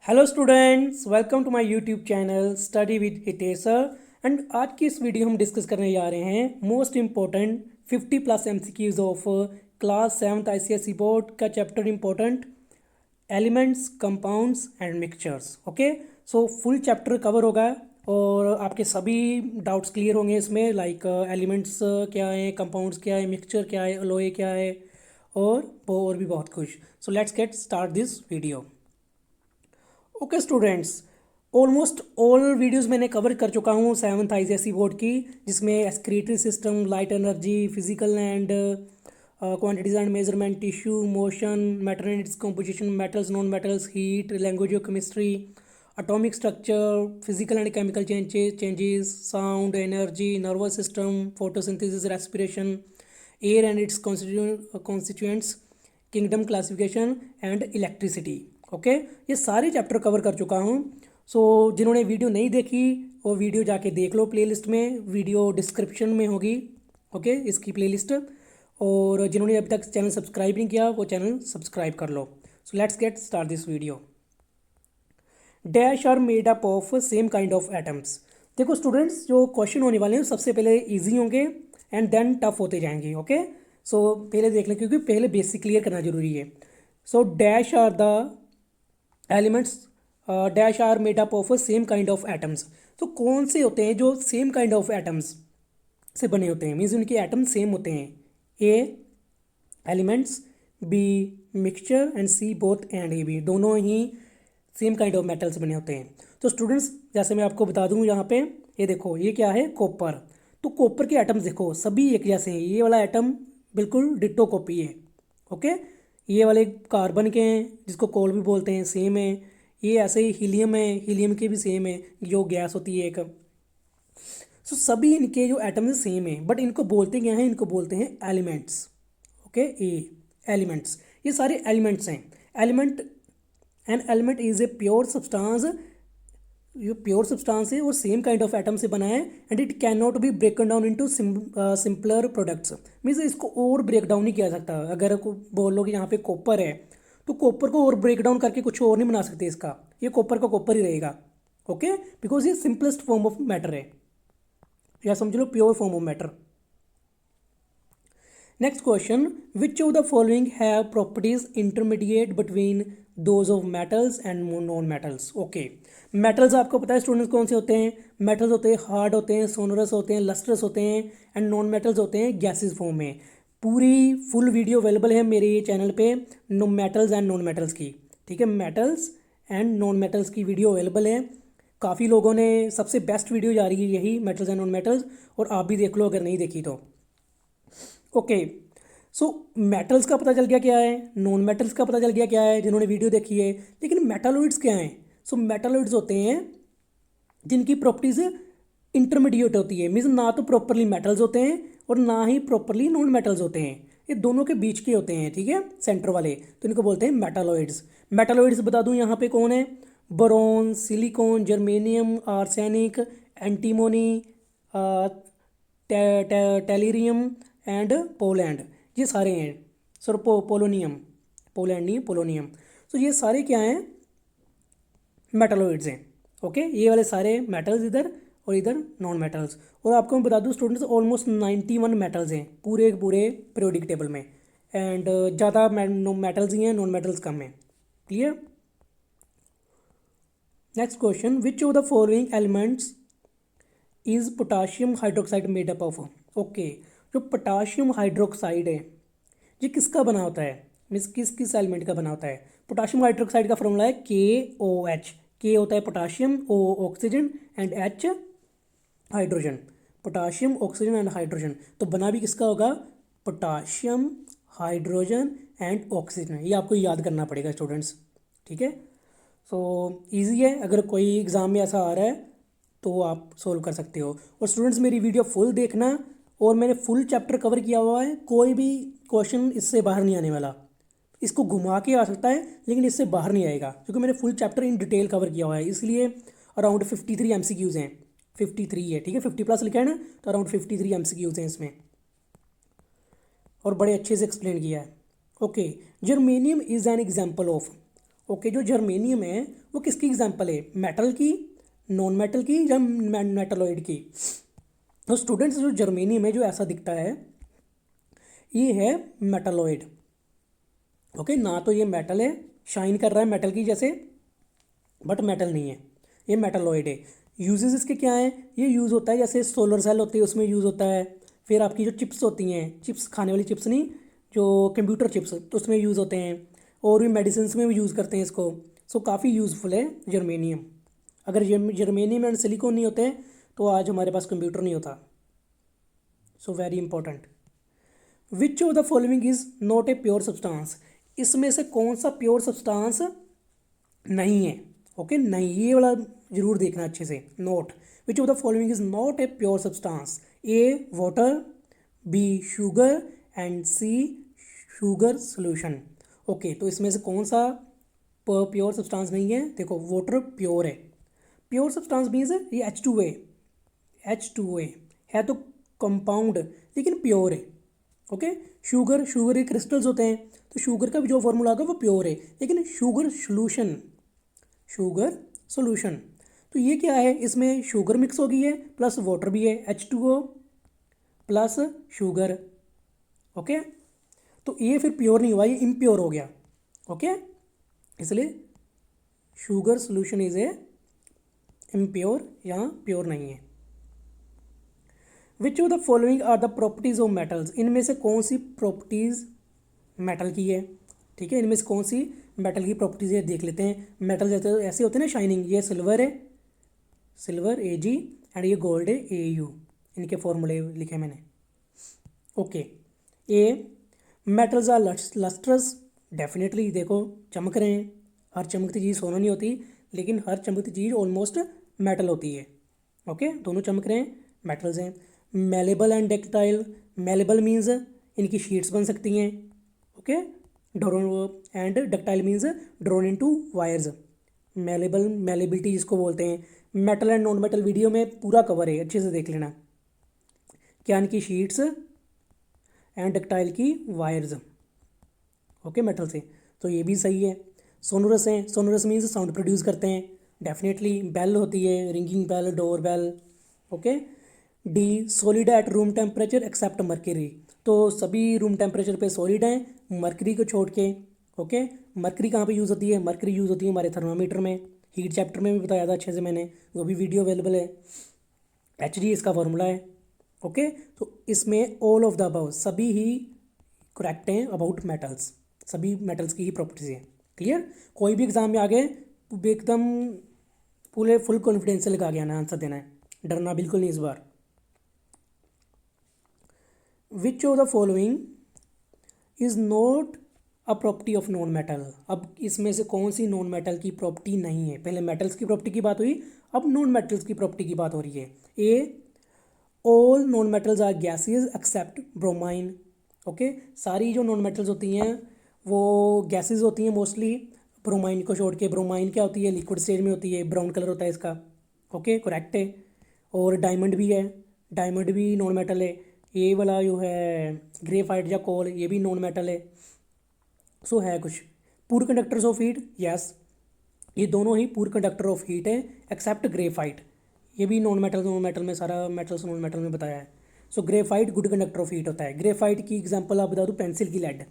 Hello students, welcome to my YouTube channel study with Hitesh sir. And आज की इस video हम डिस्कस करने जा रहे हैं most important 50+ MCQs of class 7th ICSE board का chapter important elements, compounds and mixtures. Okay, so full chapter cover होगा और आपके सभी डाउट्स क्लियर होंगे इसमें, लाइक एलिमेंट्स क्या है, कंपाउंड्स क्या है, मिक्सचर क्या है, एलओए क्या है और भी बहुत कुछ। सो let's get start this video. Okay students, almost all videos मैंने कवर कर चुका हूँ 7th आईसीएसई बोर्ड की, जिसमें excretory system, light energy, physical and quantities and measurement, tissue, motion, matter and its composition, metals, non metals, heat, language of chemistry, atomic structure, physical and chemical changes, sound, energy, nervous system, photosynthesis, respiration, air and it's constituents, kingdom classification and electricity. Okay, ये सारे chapter cover कर चुका हूँ। सो जिन्होंने video नहीं देखी वो video जाके देख लो, प्लेलिस्ट में वीडियो डिस्क्रिप्शन में होगी। ओके, इसकी प्लेलिस्ट। और जिन्होंने अभी तक चैनल सब्सक्राइब नहीं किया वो चैनल सब्सक्राइब कर लो। So let's get start this video. Dash are made up of same kind of atoms. देखो स्टूडेंट्स, जो क्वेश्चन होने वाले हैं सबसे पहले इजी होंगे एंड देन टफ होते जाएंगे। ओके, सो पहले देख लें क्योंकि पहले बेसिक क्लियर करना जरूरी है। So dash are the elements, dash are made up of same kind of atoms. तो कौन से होते हैं जो सेम काइंड ऑफ एटम्स से बने होते हैं, मीन्स उनके एटम सेम होते हैं? A elements, B mixture and C both and A B, दोनों ही सेम काइंड ऑफ मेटल से बने होते हैं। तो स्टूडेंट्स जैसे मैं आपको बता दूं यहाँ पे, ये देखो ये क्या है, कॉपर। तो कॉपर के एटम्स देखो सभी एक जैसे हैं, ये वाला एटम बिल्कुल डिट्टो कॉपी है। ओके, ये वाले कार्बन के हैं जिसको कोल भी बोलते हैं, सेम है। ये ऐसे ही हीलियम है, हीलियम के भी सेम है, जो गैस होती है एक। सो सभी इनके जो एटम्स सेम है, बट इनको बोलते क्या हैं, इनको बोलते हैं एलिमेंट्स। ओके, ए एलिमेंट्स, ये सारे एलिमेंट्स हैं। Element, an element is a pure substance, ये प्योर सब्सटेंस है और सेम काइंड ऑफ एटम से बना है and it can not be ब्रेकन down into simpler products. Means इसको और ब्रेक डाउन नहीं किया सकता। अगर बोल लो कि यहाँ पे कॉपर है तो कॉपर को और ब्रेक डाउन करके कुछ और नहीं बना सकते इसका, ये कॉपर का कॉपर ही रहेगा। ओके, बिकॉज ये सिंपलेस्ट फॉर्म ऑफ मैटर है, या समझ लो pure form of matter. Next question, which of the following have properties intermediate between those of metals and non metals. Okay, metals आपको पता है स्टूडेंट्स कौन से होते हैं? मेटल्स होते हैं हार्ड होते हैं, सोनरस होते हैं, लस्ट्रस होते हैं, एंड नॉन मेटल्स होते हैं गैसेस फॉर्म में। पूरी फुल वीडियो अवेलेबल है मेरे चैनल पे no metals and non metals की। ठीक है, मेटल्स एंड नॉन मेटल्स की वीडियो अवेलेबल है। काफ़ी लोगों ने, सबसे बेस्ट वीडियो जा रही है यही, मेटल्स एंड नॉन मेटल्स, और आप भी देख लो अगर नहीं देखी तो। ओके, सो मेटल्स का पता चल गया क्या है, नॉन मेटल्स का पता चल गया क्या है जिन्होंने वीडियो देखी है। लेकिन मेटालॉइड्स क्या हैं? सो मेटालॉइड्स होते हैं जिनकी प्रॉपर्टीज इंटरमीडिएट होती है, मीन्स ना तो प्रॉपरली मेटल्स होते हैं और ना ही प्रॉपरली नॉन मेटल्स होते हैं, ये दोनों के बीच के होते हैं। ठीक है, सेंटर वाले, तो इनको बोलते हैं मेटालॉइड्स। मेटालॉइड्स बता दूं यहाँ पे कौन है? Boron, silicon, germanium, arsenic, antimony, tellurium and Poland, ये सारे हैं। सर पोलोनियम, पोलैंड नहीं, पोलोनियम। तो ये सारे क्या हैं? मेटालॉइड्स हैं। ओके, ये वाले सारे मेटल्स इधर और इधर नॉन मेटल्स। और आपको मैं बता दूं स्टूडेंट्स, ऑलमोस्ट 91 मेटल्स हैं पूरे पूरे पीरियोडिक टेबल में, एंड ज़्यादा मेटल्स ही हैं, नॉन मेटल्स कम हैं। Clear? Next question, which of the following elements is potassium hydroxide made up of. Okay, जो पोटाशियम हाइड्रोक्साइड है ये किसका बना होता है, मीन्स किस किस एलिमेंट का बना होता है? पोटाशियम हाइड्रोक्साइड का फॉर्मूला है KOH। के होता है potassium, O oxygen and H hydrogen. Potassium, oxygen and hydrogen, तो बना भी किसका होगा? Potassium, hydrogen and oxygen. ये आपको याद करना पड़ेगा स्टूडेंट्स। ठीक है, सो ईजी है, अगर कोई एग्ज़ाम में ऐसा आ रहा है तो आप सोल्व कर सकते हो। और स्टूडेंट्स मेरी वीडियो फुल देखना, और मैंने फुल चैप्टर कवर किया हुआ है, कोई भी क्वेश्चन इससे बाहर नहीं आने वाला। इसको घुमा के आ सकता है लेकिन इससे बाहर नहीं आएगा, क्योंकि मैंने full chapter in detail cover किया हुआ है, इसलिए अराउंड 53 एमसीक्यूज़ हैं। 53 है, ठीक है, 50+ लिखा है ना, तो अराउंड 53 एमसीक्यूज़ हैं इसमें, और बड़े अच्छे से एक्सप्लेन किया है। Okay, germanium is an example of. Okay, जो जर्मेनियम है वो किसकी एग्जांपल है, मेटल की, नॉन मेटल की या मेटलॉइड की? तो स्टूडेंट्स जो जर्मेनियम है जो ऐसा दिखता है ये है मेटलॉइड। ओके, ना तो ये मेटल है, शाइन कर रहा है मेटल की जैसे, बट मेटल नहीं है, ये मेटलॉइड है। यूजेस इसके क्या हैं, ये यूज़ होता है जैसे सोलर सेल होती है उसमें यूज़ होता है, फिर आपकी जो चिप्स होती हैं, चिप्स खाने वाली चिप्स नहीं, जो कंप्यूटर चिप्स तो उसमें यूज़ होते हैं, और भी मेडिसिन में भी यूज़ करते हैं इसको। सो काफ़ी यूज़फुल है जर्मेनियम। अगर जर्मेनियम एंड सिलिकॉन नहीं होते तो आज हमारे पास कंप्यूटर नहीं होता। So very important. Which of the following is not a pure substance, इसमें से कौन सा प्योर सब्सटेंस नहीं है? ओके, नहीं, ये वाला जरूर देखना अच्छे से। Note, which of the following is not a pure substance? A water, B sugar and C sugar solution. Okay, तो इसमें से कौन सा प्योर सब्सटेंस नहीं है? देखो, वाटर प्योर है। प्योर सब्सटेंस मीन्स ये H2A, H2A है तो कंपाउंड लेकिन प्योर है। ओके, शुगर, शुगर के क्रिस्टल्स होते हैं तो शुगर का भी जो फॉर्मूला होगा वो प्योर है, लेकिन शुगर सोल्यूशन, शुगर सोल्यूशन, तो ये क्या है, इसमें शुगर मिक्स हो गई है प्लस वाटर भी है, H2O प्लस शुगर। ओके, तो ये फिर प्योर नहीं हुआ, ये इम्प्योर हो गया। ओके, इसलिए sugar solution is a impure, यहाँ प्योर नहीं है। Which of the following are the properties of metals, इनमें से कौन सी प्रॉपर्टीज मेटल की है? ठीक है, इनमें से कौन सी मेटल की प्रॉपर्टीज है देख लेते हैं। मेटल जैसे ऐसे होते हैं ना, शाइनिंग, ये सिल्वर है, सिल्वर Ag, एंड ये गोल्ड है Au, इनके फॉर्मूले लिखे मैंने। Okay, A metals are lustrous, definitely, देखो चमक रहे हैं, हर चमकती चीज़ सोना नहीं होती, लेकिन हर चमकती चीज़ ऑलमोस्ट मेटल होती है। ओके, दोनों चमक रहे हैं, मेटल्स हैं। Malleable and ductile, malleable means इनकी शीट्स बन सकती हैं। Okay, drone, and ductile means drone into wires. Malleable, malleability जिसको बोलते हैं। Metal and non metal video में पूरा कवर है, अच्छे से देख लेना, क्या इनकी शीट्स एंड डक्टाइल की वायर्स। ओके, मेटल से, तो ये भी सही है। सोनोरस हैं, सोनोरस मीन्स साउंड प्रोड्यूस करते हैं, डेफिनेटली। बेल होती है, ringing bell, door bell. Okay, D solid at room temperature except mercury, तो सभी रूम टेम्परेचर पे सॉलिड हैं मर्करी को छोड़ के। ओके, मर्करी कहाँ पे यूज़ होती है? मर्करी यूज़ होती है हमारे थर्मामीटर में, हीट चैप्टर में भी बताया था अच्छे से मैंने, वो भी वीडियो अवेलेबल है। Hg इसका फॉर्मूला है। ओके, तो इसमें ऑल ऑफ द अबव, सभी ही करेक्ट हैं अबाउट मेटल्स, सभी मेटल्स की ही प्रॉपर्टीज हैं। क्लियर? कोई भी एग्जाम में आ गए तो एकदम पूरे फुल कॉन्फिडेंस से लगा के आना, आंसर देना है, डरना बिल्कुल नहीं इस बार। Which of the following is not a property of non metal, अब इसमें से कौन सी नॉन मेटल की प्रॉपर्टी नहीं है? पहले मेटल्स की प्रॉपर्टी की बात हुई, अब नॉन मेटल्स की प्रॉपर्टी की बात हो रही है। A all non metals are gases except bromine. Okay, सारी जो नॉन मेटल्स होती हैं वो गैसेज होती हैं मोस्टली, ब्रोमाइन को छोड़ के। ब्रोमाइन क्या होती है? लिक्विड स्टेज में होती है, ब्राउन कलर होता है इसका। ओके, करेक्ट है। और डायमंड भी है, डायमंड भी नॉन मेटल है। ये वाला जो है ग्रेफाइट या कोल, ये भी नॉन मेटल है। सो है कुछ पूर कंडक्टर्स ऑफ हीट, यस, ये दोनों ही पूर कंडक्टर ऑफ हीट है एक्सेप्ट ग्रेफाइट, ये भी नॉन मेटल में, सारा मेटल्स नॉन मेटल में बताया है। So graphite good conductor of heat होता है। ग्रेफाइट की एग्जांपल आप बता दूँ, पेंसिल की लेड,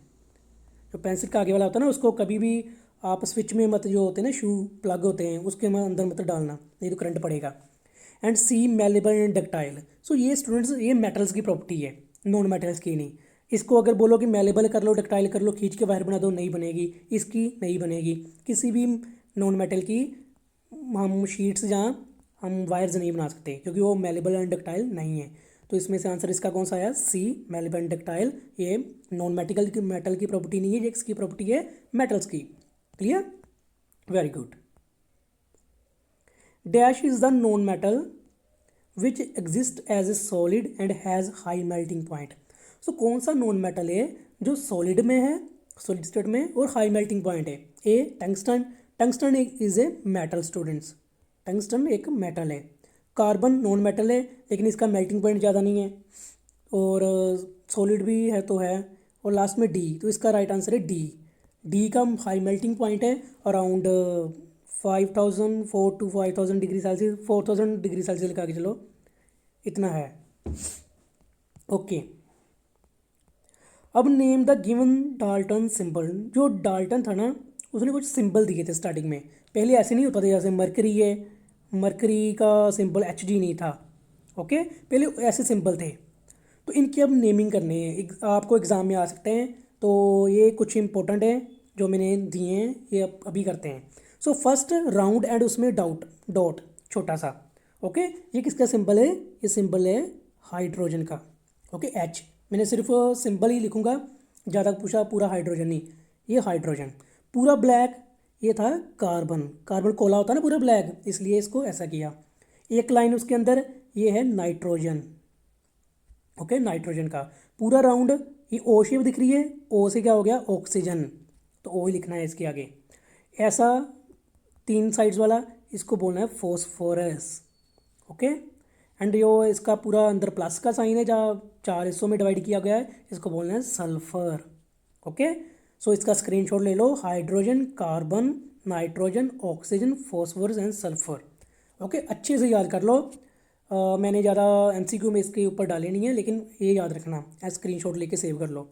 जो पेंसिल का आगे वाला होता है ना, उसको कभी भी आप स्विच में मत, जो होते हैं ना शू प्लग होते हैं, उसके अंदर मत डालना, नहीं तो करंट पड़ेगा। And C malleable and ductile, so ये स्टूडेंट्स ये मेटल्स की प्रॉपर्टी है, नॉन मेटल्स की नहीं। इसको अगर बोलो कि मेलेबल कर लो, डक्टाइल कर लो, खींच के वायर बना दो, नहीं बनेगी, इसकी नहीं बनेगी। किसी भी नॉन मेटल की हम शीट्स जहाँ हम वायर्स नहीं बना सकते, क्योंकि वो मेलेबल एंड डक्टाइल नहीं है। तो इसमें से आंसर इसका कौन सा आया? C, malleable and ductile. ये नॉन मेटल की प्रॉपर्टी नहीं है, ये इसकी प्रॉपर्टी है मेटल्स की। Clear? Very good. Dash is the non metal which exist as a solid and has high melting point. So कौन सा नॉन मेटल है जो सॉलिड में है, सॉलिड स्टेट में, और हाई मेल्टिंग पॉइंट है? A tungsten, tungsten is a metal students, tungsten एक मेटल है। कार्बन नॉन मेटल है लेकिन इसका मेल्टिंग पॉइंट ज़्यादा नहीं है, और सॉलिड भी है तो है। और लास्ट में डी, तो इसका राइट आंसर है डी, डी का हाई मेल्टिंग पॉइंट है around 5000 4 to 5000 degree Celsius, 4000 degree Celsius लगा के चलो, इतना है। ओके, अब name the given Dalton symbol. जो डाल्टन था ना, उसने कुछ सिंबल दिए थे स्टार्टिंग में। पहले ऐसे नहीं होता था, जैसे मरकरी है, मरकरी का सिंबल Hg नहीं था। ओके, पहले ऐसे सिंबल थे। तो इनकी अब नेमिंग करनी है, आपको एग्ज़ाम में आ सकते हैं। तो ये कुछ इंपॉर्टेंट है जो मैंने दिए हैं, ये अभी करते हैं। सो फर्स्ट राउंड एंड उसमें डॉट छोटा सा। ओके, ये किसका सिंबल है? ये सिंबल है हाइड्रोजन का। ओके, H मैंने सिर्फ सिंबल ही लिखूंगा, ज़्यादा पूछा पूरा हाइड्रोजन नहीं। ये हाइड्रोजन पूरा ब्लैक, ये था कार्बन। कार्बन कोला होता है ना पूरा ब्लैक, इसलिए इसको ऐसा किया। एक लाइन उसके अंदर ये है नाइट्रोजन। ओके, नाइट्रोजन का पूरा राउंड, ये ओ शेप दिख रही है, ओ से क्या हो गया? ऑक्सीजन। तो ओ ही लिखना है इसके आगे। ऐसा 3 साइड्स वाला, इसको बोलना है फॉस्फोरस। ओके, एंड जो इसका पूरा अंदर प्लस का साइन है, जहाँ 4 हिस्सों में डिवाइड किया गया है, इसको बोलना है सल्फर। ओके, सो इसका स्क्रीनशॉट ले लो। Hydrogen, carbon, nitrogen, oxygen, phosphorus and sulphur. Okay, अच्छे से याद कर लो। मैंने ज़्यादा MCQ में इसके ऊपर डाले नहीं है, लेकिन ये याद रखना, स्क्रीनशॉट लेके सेव कर लो।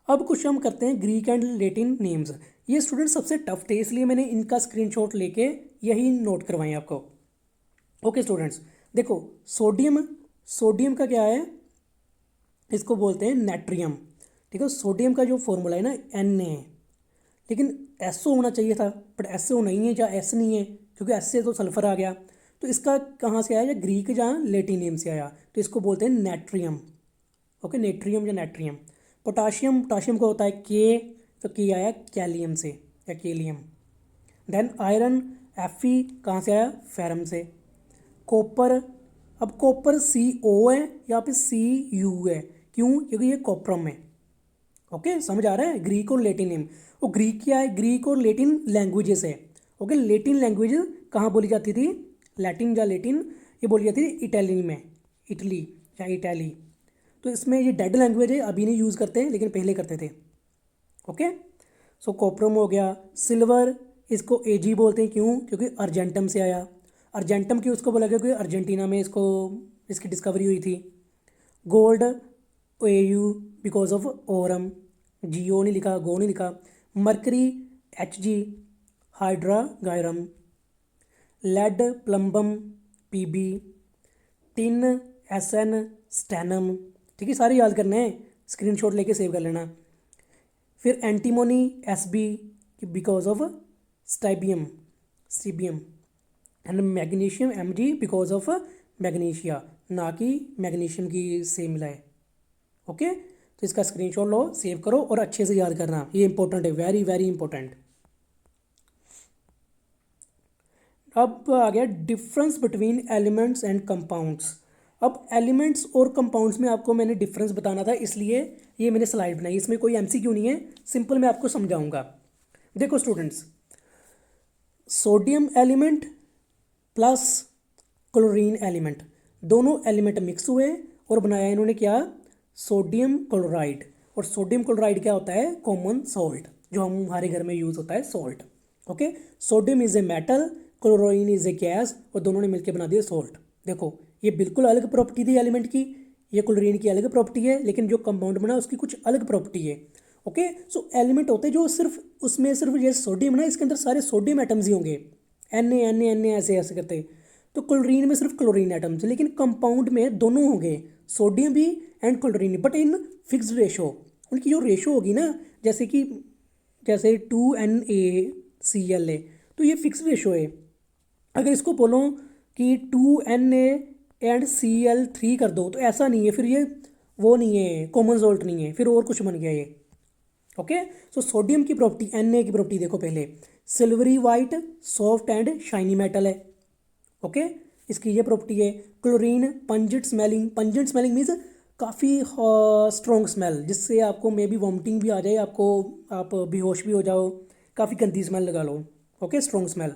अब कुछ हम करते हैं ग्रीक एंड लेटिन नेम्स। ये स्टूडेंट सबसे टफ थे, इसलिए मैंने इनका स्क्रीनशॉट लेके यही नोट करवाएं आपको। ओके स्टूडेंट्स, देखो सोडियम, सोडियम का क्या है? इसको बोलते हैं नेट्रियम। ठीक है, सोडियम का जो फॉर्मूला है ना Na है, लेकिन SO होना चाहिए था, बट SO नहीं है, या S नहीं है, क्योंकि S से तो सल्फर आ गया। तो इसका कहाँ से आया? या ग्रीक जहाँ लेटिन नेम से आया, तो इसको बोलते हैं नेट्रियम। ओके, नेट्रियम या नेट्रियम। पोटाशियम, पोटाशियम का होता है K, तो K आया कैलियम से या केलियम। देन आयरन Fe कहाँ से आया? फेरम से। कॉपर, अब कॉपर CO है, यहाँ पे Cu है, क्यों? क्योंकि ये कॉपरम है। ओके, समझ आ रहा है? ग्रीक और लेटिन नेम। वो ग्रीक क्या है? ग्रीक और लेटिन लैंग्वेजेस है। ओके, लेटिन लैंग्वेज कहाँ बोली जाती थी? लैटिन या लेटिन ये बोली जाती थी इटाली में, इटली या इटली। तो इसमें ये डेड लैंग्वेज है, अभी नहीं यूज़ करते हैं, लेकिन पहले करते थे। ओके, सो कॉपरम हो गया। सिल्वर, इसको Ag बोलते हैं, क्यों? क्योंकि अर्जेंटम से आया। अर्जेंटम क्यों उसको बोला गया? क्योंकि अर्जेंटीना में इसको इसकी डिस्कवरी हुई थी। Gold AU because of aurum, GO नहीं लिखा, गो नहीं लिखा। Mercury Hg, hydrargyrum. Lead plumbum Pb। Tin SN, stannum. ठीक है, सारे याद करने हैं, स्क्रीनशॉट लेके सेव कर लेना। फिर antimony SB because of stibium, stibium. And magnesium Mg because of magnesia, ना कि मैग्नीशियम की से मिला है। ओके, तो इसका स्क्रीनशॉट लो, सेव करो और अच्छे से याद करना, ये इंपॉर्टेंट है, वेरी वेरी इंपॉर्टेंट। अब आ गया difference between elements and compounds. अब एलिमेंट्स और कंपाउंड्स में आपको मैंने डिफरेंस बताना था, इसलिए ये मैंने स्लाइड बनाई। इसमें कोई MCQ नहीं है, सिंपल मैं आपको समझाऊंगा। देखो students, sodium element plus chlorine element, दोनों एलिमेंट मिक्स हुए और बनाया इन्होंने क्या? Sodium chloride. और सोडियम क्लोराइड क्या होता है? कॉमन सॉल्ट, जो हम हमारे घर में यूज़ होता है salt. Okay, sodium is a metal, chlorine is a gas, और दोनों ने मिलकर बना दिया सॉल्ट। देखो, ये बिल्कुल अलग प्रॉपर्टी थी एलिमेंट की, ये क्लोरीन की अलग प्रॉपर्टी है, लेकिन जो कंपाउंड बना उसकी कुछ अलग प्रॉपर्टी है। ओके, सो एलिमेंट होते हैं जो सिर्फ उसमें सिर्फ ये सोडियम ना, इसके अंदर सारे सोडियम एटम्स ही होंगे, Na ऐसे ऐसे करते। तो क्लोरीन में सिर्फ क्लोरीन एटम्स, लेकिन कंपाउंड में दोनों होंगे, सोडियम भी and chlorine, but in fixed ratio. उनकी जो रेशो होगी ना, जैसे कि जैसे 2Na है, तो ये फिक्स रेशो है। अगर इसको बोलो कि 2Na एंड Cl3 कर दो, तो ऐसा नहीं है, फिर ये वो नहीं है, कॉमन सॉल्ट नहीं है, फिर और कुछ बन गया ये। ओके, सो सोडियम की प्रॉपर्टी, Na की प्रॉपर्टी देखो पहले, silvery white, soft and shiny metal है। ओके, इसकी ये प्रॉपर्टी है। Chlorine pungent smelling, pungent smelling means काफ़ी स्ट्रॉन्ग स्मेल, जिससे आपको मे बी वॉमिटिंग भी आ जाए, आपको आप बेहोश भी हो जाओ, काफ़ी गंदी स्मेल लगा लो। Okay, strong smell.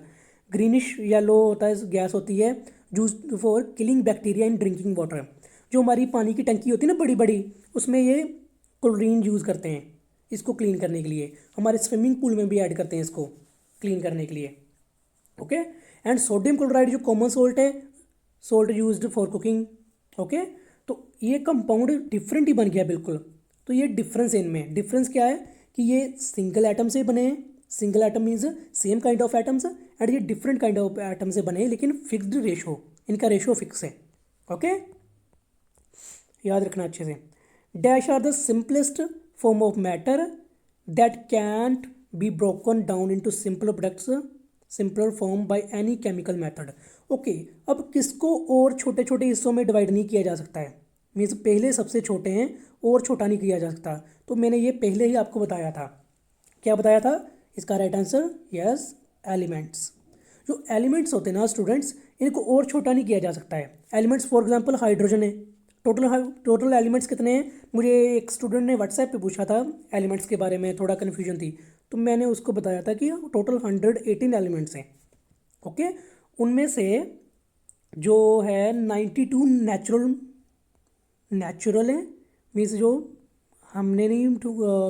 Greenish yellow होता है, गैस होती है, use for killing bacteria in drinking water. जो हमारी पानी की टंकी होती है ना बड़ी बड़ी, उसमें ये क्लोरीन यूज़ करते हैं इसको क्लीन करने के लिए, हमारे स्विमिंग पूल में भी ऐड करते हैं इसको क्लीन करने के लिए। ओके, एंड सोडियम क्लोराइड जो कॉमन सोल्ट है, salt used for cooking. Okay, तो ये कंपाउंड डिफरेंट ही बन गया बिल्कुल। तो ये डिफरेंस इनमें, डिफरेंस क्या है कि ये सिंगल एटम से बने हैं, single atom means same kind of atoms, and ये डिफरेंट काइंड ऑफ एटम से बने हैं लेकिन फिक्स्ड रेशो, इनका रेशो फिक्स है। ओके, याद रखना अच्छे से। Dash are the simplest form of matter that can't be broken down into simple products simpler form by any chemical method. Okay, अब किसको और छोटे छोटे हिस्सों में डिवाइड नहीं किया जा सकता है, मीन्स पहले सबसे छोटे हैं और छोटा नहीं किया जा सकता। तो मैंने ये पहले ही आपको बताया था, क्या बताया था? इसका राइट आंसर यस, एलिमेंट्स। जो एलिमेंट्स होते हैं ना स्टूडेंट्स, इनको और छोटा नहीं किया जा सकता है। एलिमेंट्स फॉर एग्जांपल हाइड्रोजन है, टोटल एलिमेंट्स कितने हैं? मुझे एक स्टूडेंट ने व्हाट्सएप पे पूछा था एलिमेंट्स के बारे में, थोड़ा कन्फ्यूजन थी, तो मैंने उसको बताया था कि टोटल 118 एलिमेंट्स हैं। ओके, उनमें से जो है 92 नेचुरल है, मीन्स जो हमने नहीं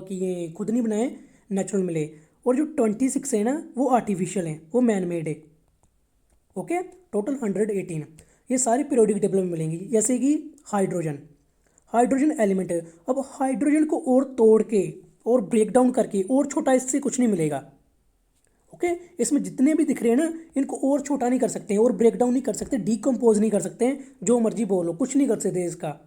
किए, खुद नहीं बनाए, नेचुरल मिले, और जो 26 है ना वो आर्टिफिशियल हैं, वो मैन मेड है। ओके, टोटल 118, ये सारी पीरियोडिक टेबल में मिलेंगी। जैसे कि हाइड्रोजन, हाइड्रोजन एलिमेंट है। अब हाइड्रोजन को और तोड़ के और ब्रेक डाउन करके और छोटा इससे कुछ नहीं मिलेगा। ओके, इसमें जितने भी दिख रहे हैं ना, इनको और छोटा नहीं कर सकते हैं और ब्रेक डाउन नहीं कर सकते, डीकम्पोज नहीं कर सकते हैं, जो मर्जी बोलो, कुछ नहीं कर सकते इसका।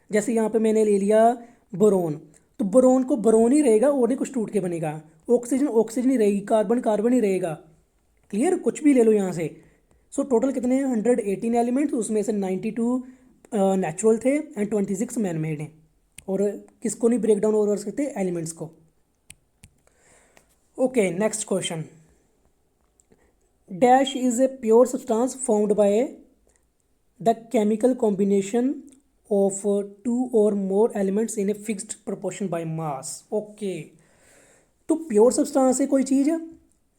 जैसे यहाँ पे मैंने ले लिया बोरोन, तो बोरोन को बोरोन ही रहेगा और नहीं कुछ टूट के बनेगा। ऑक्सीजन ऑक्सीजन ही रहेगी, कार्बन कार्बन ही रहेगा। क्लियर, कुछ भी ले लो यहाँ से। सो टोटल कितने हैं? 118 एलिमेंट्स, उसमें से 92 नेचुरल थे एंड 26 मैन मेड हैं। और किसको नहीं ब्रेक डाउन और कर सकते? एलिमेंट्स को। Okay, next question. Dash is a pure substance formed by the chemical combination of two or more elements in a fixed proportion by mass. Okay, तो pure substance है कोई चीज़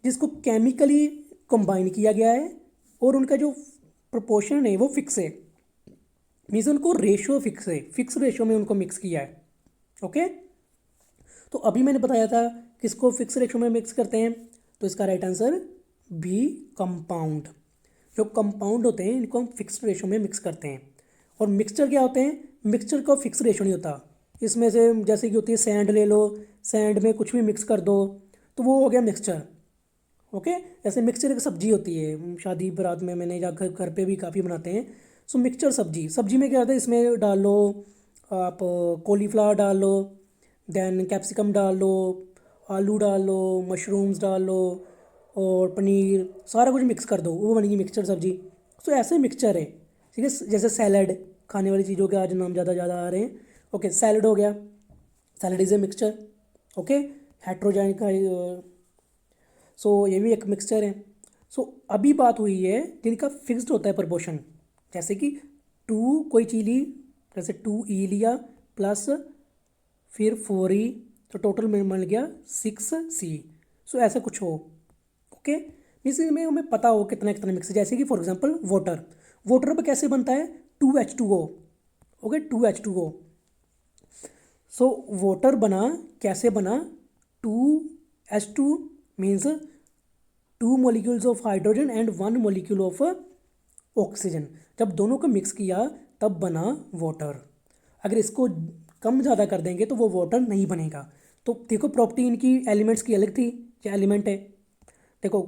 जिसको केमिकली कंबाइन किया गया है और उनका जो प्रोपोर्शन है वो फिक्स है, मीन्स उनको रेशो फिक्स है, फिक्स रेशो में उनको मिक्स किया है। ओके, तो अभी मैंने बताया था किसको फिक्स रेशो में मिक्स करते हैं, तो इसका राइट आंसर बी, कंपाउंड। जो कंपाउंड होते हैं इनको हम फिक्स रेशो में मिक्स करते हैं। और मिक्सचर क्या होते हैं? मिक्सचर का फिक्स रेशो नहीं होता। इसमें से जैसे कि होती है सैंड ले लो, सैंड में कुछ भी मिक्स कर दो तो वो हो गया मिक्सचर। ओके, जैसे मिक्सचर एक सब्जी होती है, शादी बारात में मैंने या घर पे भी काफ़ी बनाते हैं। सो मिक्सचर सब्जी, सब्जी में क्या होता है, इसमें डाल लो आप कॉलीफ्लावर डाल लो, देन कैप्सिकम डाल लो, आलू डाल लो, मशरूम्स डाल लो और पनीर, सारा कुछ मिक्स कर दो, वो बनेगी मिक्सचर सब्जी। सो ऐसे मिक्सचर है, ठीक है। जैसे सैलड, खाने वाली चीज़ों के आज नाम ज़्यादा आ रहे हैं। ओके, सैलड हो गया, salad is a mixture. Okay, heterogeneous का, सो ये भी एक मिक्सचर है। सो अभी बात हुई है जिनका फिक्स्ड होता है प्रपोर्शन, जैसे कि 2 कोई चीज़ ली, जैसे 2E लिया प्लस फिर 4E, तो टोटल में मिल गया 6C। सो ऐसा कुछ हो। ओके, मीन्स में हमें पता हो कितना कितना मिक्स है। जैसे कि फॉर एग्जांपल वाटर, वाटर पर कैसे बनता है? 2H2O। Okay, 2H2O। So water बना, कैसे बना? 2H2 means 2 molecules of hydrogen and 1 molecule of oxygen, जब दोनों को मिक्स किया तब बना वाटर। अगर इसको कम ज़्यादा कर देंगे तो वो वाटर नहीं बनेगा। तो देखो प्रॉपर्टी इनकी एलिमेंट्स की अलग थी, क्या एलिमेंट है। देखो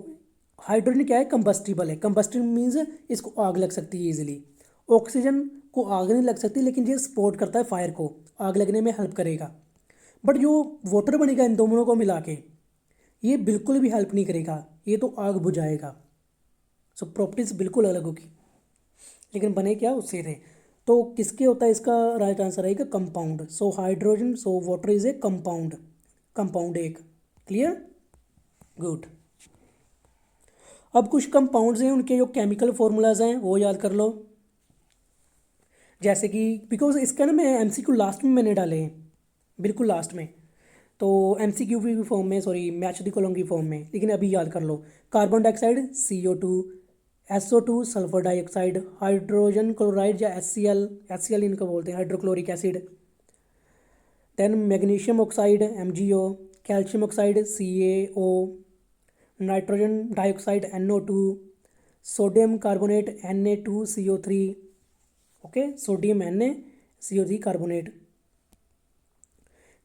हाइड्रोजन क्या है? कंबस्टिबल है, कंबस्टिबल मीन्स इसको आग लग सकती है ईजिली। ऑक्सीजन को आग नहीं लग सकती लेकिन ये सपोर्ट करता है फायर को, आग लगने में हेल्प करेगा। बट जो वाटर बनेगा इन दोनों को मिला के, ये बिल्कुल भी हेल्प नहीं करेगा, ये तो आग बुझाएगा। सो प्रॉपर्टीज बिल्कुल अलग होगी, लेकिन बने क्या उससे थे। तो किसके होता है? इसका राइट आंसर आएगा compound. So hydrogen, so water is a compound, compound एक। Clear, good. अब कुछ कंपाउंड्स हैं, उनके जो केमिकल फॉर्मूलाज हैं वो याद कर लो। जैसे कि बिकॉज इसका ना मैं MCQ लास्ट में मैंने डाले हैं, बिल्कुल लास्ट में, तो MCQ की फॉर्म में, सॉरी मैच द कॉलम की फॉर्म में, लेकिन अभी याद कर लो। Carbon dioxide CO2, SO2 sulphur dioxide, hydrogen chloride या HCl, HCl इनको बोलते हैं hydrochloric acid, then magnesium oxide MgO, calcium oxide CaO, nitrogen dioxide NO2, sodium carbonate Na2CO3, okay, sodium NaCO3 carbonate,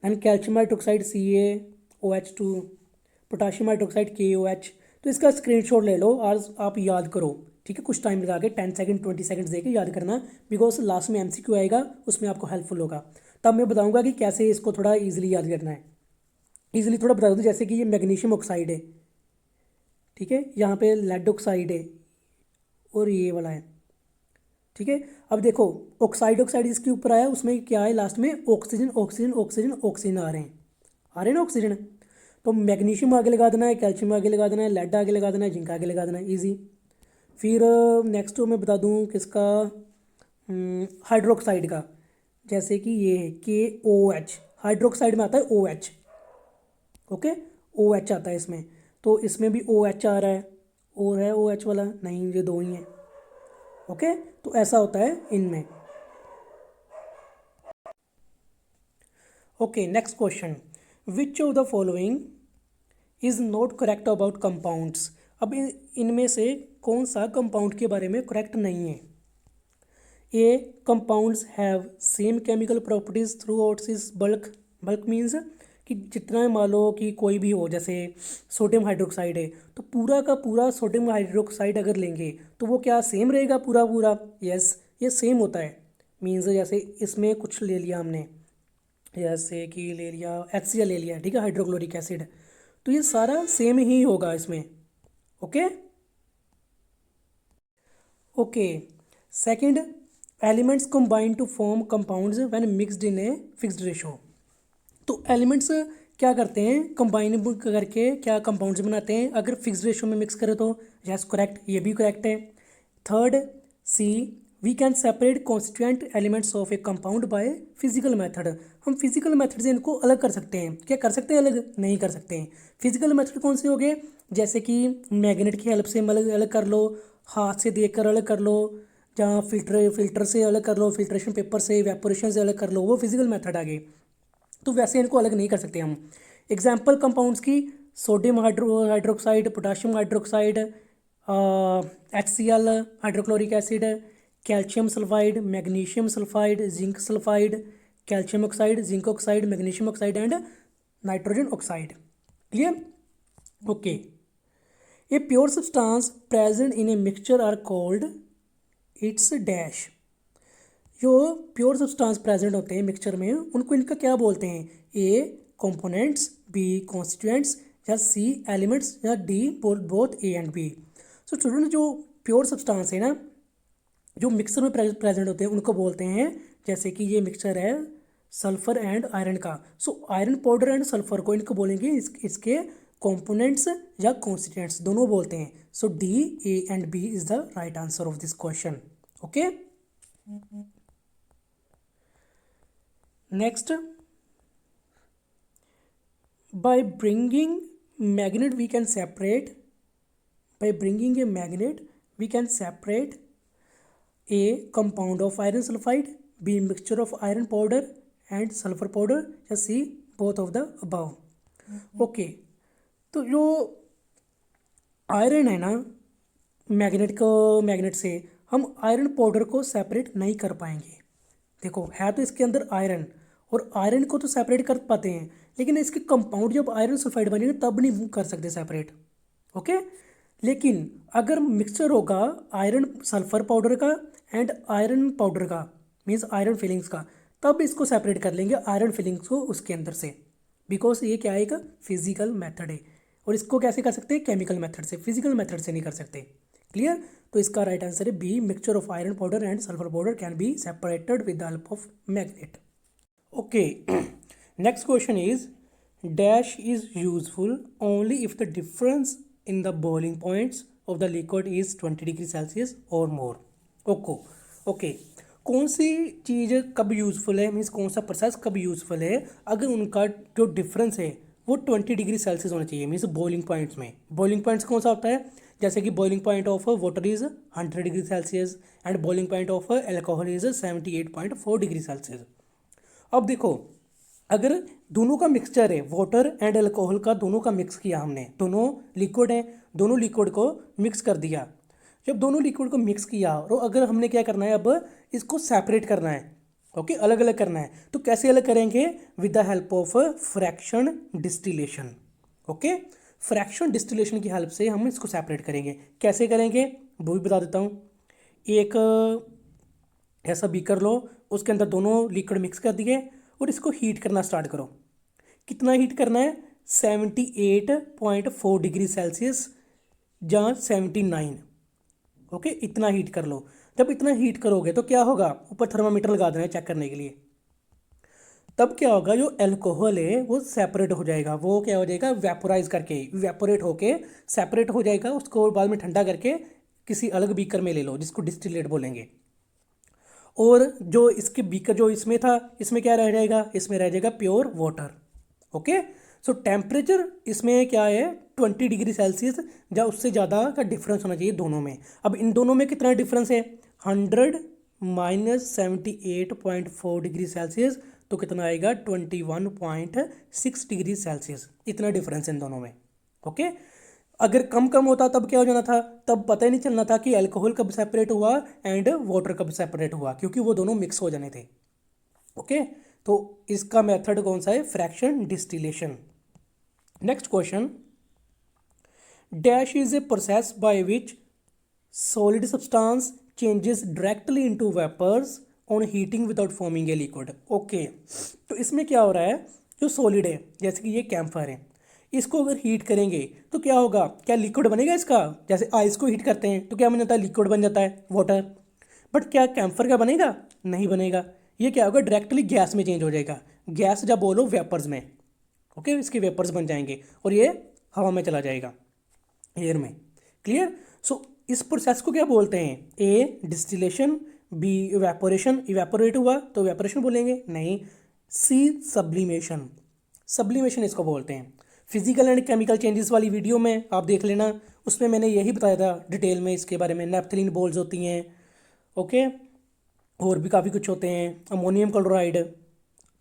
and calcium hydroxide CaOH2, potassium hydroxide KOH। तो इसका screenshot ले लो और आप याद करो, ठीक है, कुछ टाइम लगा के 10 सेकंड 20 सेकंड दे के याद करना, बिकॉज लास्ट में MCQ आएगा, उसमें आपको हेल्पफुल होगा। तब मैं बताऊंगा कि कैसे इसको थोड़ा ईजिली याद करना है। ईजिली थोड़ा बता दो, जैसे कि ये मैग्नीशियम ऑक्साइड है, ठीक है, यहाँ पे लेड ऑक्साइड है और ये वाला है, ठीक है। अब देखो ऑक्साइड ऑक्साइड इसके ऊपर आया, उसमें क्या है लास्ट में ऑक्सीजन ऑक्सीजन ऑक्सीजन ऑक्सीजन आ रहे हैं ना ऑक्सीजन। तो मैग्नीशियम आगे लगा देना है, कैल्शियम आगे लगा देना है, लेड आगे लगा देना है, जिंक आगे लगा देना है, ईजी। फिर नेक्स्ट मैं बता दूं किसका, हाइड्रोक्साइड का, जैसे कि ये है KOH, हाइड्रोक्साइड में आता है OH, ओके, OH आता है इसमें, तो इसमें भी OH आ रहा है, और है OH वाला नहीं, ये दो ही हैं, ओके। तो ऐसा होता है इनमें। Okay, next question, which of the following is not correct about compounds. अब इनमें से कौन सा कंपाउंड के बारे में करेक्ट नहीं है। A, compounds have same chemical properties throughout this bulk. Bulk means कि जितना मान लो कि कोई भी हो, जैसे सोडियम हाइड्रोक्साइड है, तो पूरा का पूरा सोडियम हाइड्रोक्साइड अगर लेंगे तो वो क्या सेम रहेगा पूरा पूरा। यस, ये सेम होता है। मीन्स जैसे इसमें कुछ ले लिया हमने, जैसे कि ले लिया HCl ले लिया, ठीक है, हाइड्रोक्लोरिक एसिड, तो ये सारा सेम ही होगा इसमें, okay. Okay, second, elements combine to form compounds when mixed in a fixed ratio. तो एलिमेंट्स क्या करते हैं, कंबाइन करके क्या कंपाउंड्स बनाते हैं, अगर फिक्स्ड रेशो में मिक्स करें तो। यस, करेक्ट, ये भी करेक्ट है। Third, C, we can separate constituent elements of a compound by physical method. हम फिजिकल मेथड से इनको अलग कर सकते हैं। क्या कर सकते हैं अलग? नहीं कर सकते हैं। फिजिकल मेथड कौन से हो गए, जैसे कि मैग्नेट की हेल्प से अलग अलग कर लो, हाथ से देख कर अलग कर लो, जहाँ फिल्टर से अलग कर लो, फिल्ट्रेशन पेपर से, इवेपोरेशन से अलग कर लो, वो फिजिकल मेथड आ गए। तो वैसे इनको अलग नहीं कर सकते हम। एग्जाम्पल कंपाउंड्स की, sodium hydroxide, potassium hydroxide, HCl hydrochloric acid, calcium sulphide, magnesium sulphide, zinc sulphide, calcium oxide, zinc oxide, magnesium oxide and nitrogen oxide. Clear? Okay. A pure substance present in a mixture are called its dash. जो pure substance present होते हैं mixture में, उनको इनका क्या बोलते हैं? ए components, B constituents, या सी एलिमेंट्स, या D both A and B. So student, जो प्योर सब्सटेंस है ना, जो मिक्सर में प्रेजेंट होते हैं, उनको बोलते हैं, जैसे कि ये मिक्सचर है सल्फर एंड आयरन का, so iron powder and sulphur को इनको बोलेंगे इसके कंपोनेंट्स या कॉन्स्टिट्यूएंट्स, दोनों बोलते हैं। So D, A and B is the right answer of this question. Okay, next, by bringing magnet we can separate, by bringing a magnet we can separate a compound of iron sulfide, b mixture of iron powder and sulfur powder, या c both of the above। Okay, तो जो iron है ना, magnet से हम iron powder को separate नहीं कर पाएंगे। देखो, है तो इसके अंदर आयरन, और आयरन को तो सेपरेट कर पाते हैं, लेकिन इसके कंपाउंड जब आयरन सल्फाइड बनेगा तब नहीं कर सकते सेपरेट। ओके, लेकिन अगर मिक्सचर होगा आयरन सल्फर पाउडर का एंड आयरन पाउडर का, मीन्स आयरन फिलिंग्स का, तब इसको सेपरेट कर लेंगे आयरन फिलिंग्स को उसके अंदर से, बिकॉज ये क्या है, एक फिजिकल मेथड है। और इसको कैसे कर सकते हैं? केमिकल मेथड से, फिजिकल मेथड से नहीं कर सकते। क्लियर? तो इसका राइट आंसर है B, mixture of iron powder and sulphur powder can be separated with the help of magnet. Okay, next question is, dash is useful only if the difference in the boiling points of the liquid is 20 degree Celsius और मोर। Okay, कौन सी चीज़ कब useful है, means कौन सा process कब useful है, अगर उनका जो डिफरेंस है वो 20 डिग्री सेल्सियस होना चाहिए, मीन्स बॉइलिंग पॉइंट्स में। बॉइलिंग पॉइंट्स कौन सा होता है? जैसे कि boiling point of water is 100 degree Celsius and boiling point of alcohol is 78.4 degree Celsius. अब देखो, अगर दोनों का मिक्सचर है, वाटर एंड अल्कोहल का दोनों का मिक्स किया हमने, दोनों लिक्विड है, दोनों लिक्विड को मिक्स कर दिया। जब दोनों लिक्विड को मिक्स किया और अगर हमने क्या करना है, अब इसको सेपरेट करना है, ओके, अलग अलग करना है, तो कैसे अलग करेंगे? With the help of fraction distillation. Okay, fraction distillation की हेल्प से हम इसको सेपरेट करेंगे। कैसे करेंगे वो भी बता देता हूँ। एक ऐसा बीकर लो, उसके अंदर दोनों लिक्विड मिक्स कर दिए और इसको हीट करना स्टार्ट करो। कितना हीट करना है? 78.4 डिग्री सेल्सियस या 79। ओके, इतना हीट कर लो। जब इतना हीट करोगे तो क्या होगा? ऊपर थर्मामीटर लगा देना है चेक करने के लिए। तब क्या होगा, जो अल्कोहल है वो सेपरेट हो जाएगा। वो क्या हो जाएगा? वेपोराइज करके, वेपोरेट होके सेपरेट हो जाएगा। उसको बाद में ठंडा करके किसी अलग बीकर में ले लो जिसको डिस्टिलेट बोलेंगे। और जो इसके बीकर जो इसमें था, इसमें क्या रह जाएगा? इसमें रह जाएगा प्योर वाटर। ओके, सो टेम्परेचर इसमें क्या है? 20 डिग्री सेल्सियस या उससे ज़्यादा का डिफरेंस होना चाहिए दोनों में। अब इन दोनों में कितना डिफरेंस है? 100 माइनस 78.4 डिग्री सेल्सियस, तो कितना आएगा? 21.6 डिग्री सेल्सियस। इतना डिफरेंस इन दोनों में। ओके, अगर कम कम होता तब क्या हो जाना था? तब पता ही नहीं चलना था कि अल्कोहल कब सेपरेट हुआ एंड वाटर कब सेपरेट हुआ, क्योंकि वो दोनों मिक्स हो जाने थे। ओके, तो इसका मेथड कौन सा है? Fraction distillation. Next question, dash is a process by which solid substance changes directly into vapours on heating without forming a liquid. Okay, तो इसमें क्या हो रहा है? जो सॉलिड है, जैसे कि ये कैम्फर है, इसको अगर हीट करेंगे तो क्या होगा? क्या लिक्विड बनेगा इसका? जैसे आइस को हीट करते हैं तो क्या बन जाता है? लिक्विड बन जाता है, वाटर। बट क्या कैम्फर का बनेगा? नहीं बनेगा। ये क्या होगा? डायरेक्टली गैस में चेंज हो जाएगा। गैस जब बोलो वेपर्स में, ओके, इसके वेपर्स बन जाएंगे और ये हवा में चला जाएगा, एयर में। क्लियर? सो इस प्रोसेस को क्या बोलते हैं? ए डिस्टिलेशन, बी इवेपोरेशन, इवेपोरेट हुआ तो इवेपोरेशन बोलेंगे, नहीं। सी सब्लिमेशन, सब्लिमेशन इसको बोलते हैं। फिजिकल एंड केमिकल चेंजेस वाली वीडियो में आप देख लेना, उसमें मैंने यही बताया था डिटेल में इसके बारे में। नैप्थलीन बॉल्स होती हैं, ओके, और भी काफ़ी कुछ होते हैं। अमोनियम क्लोराइड,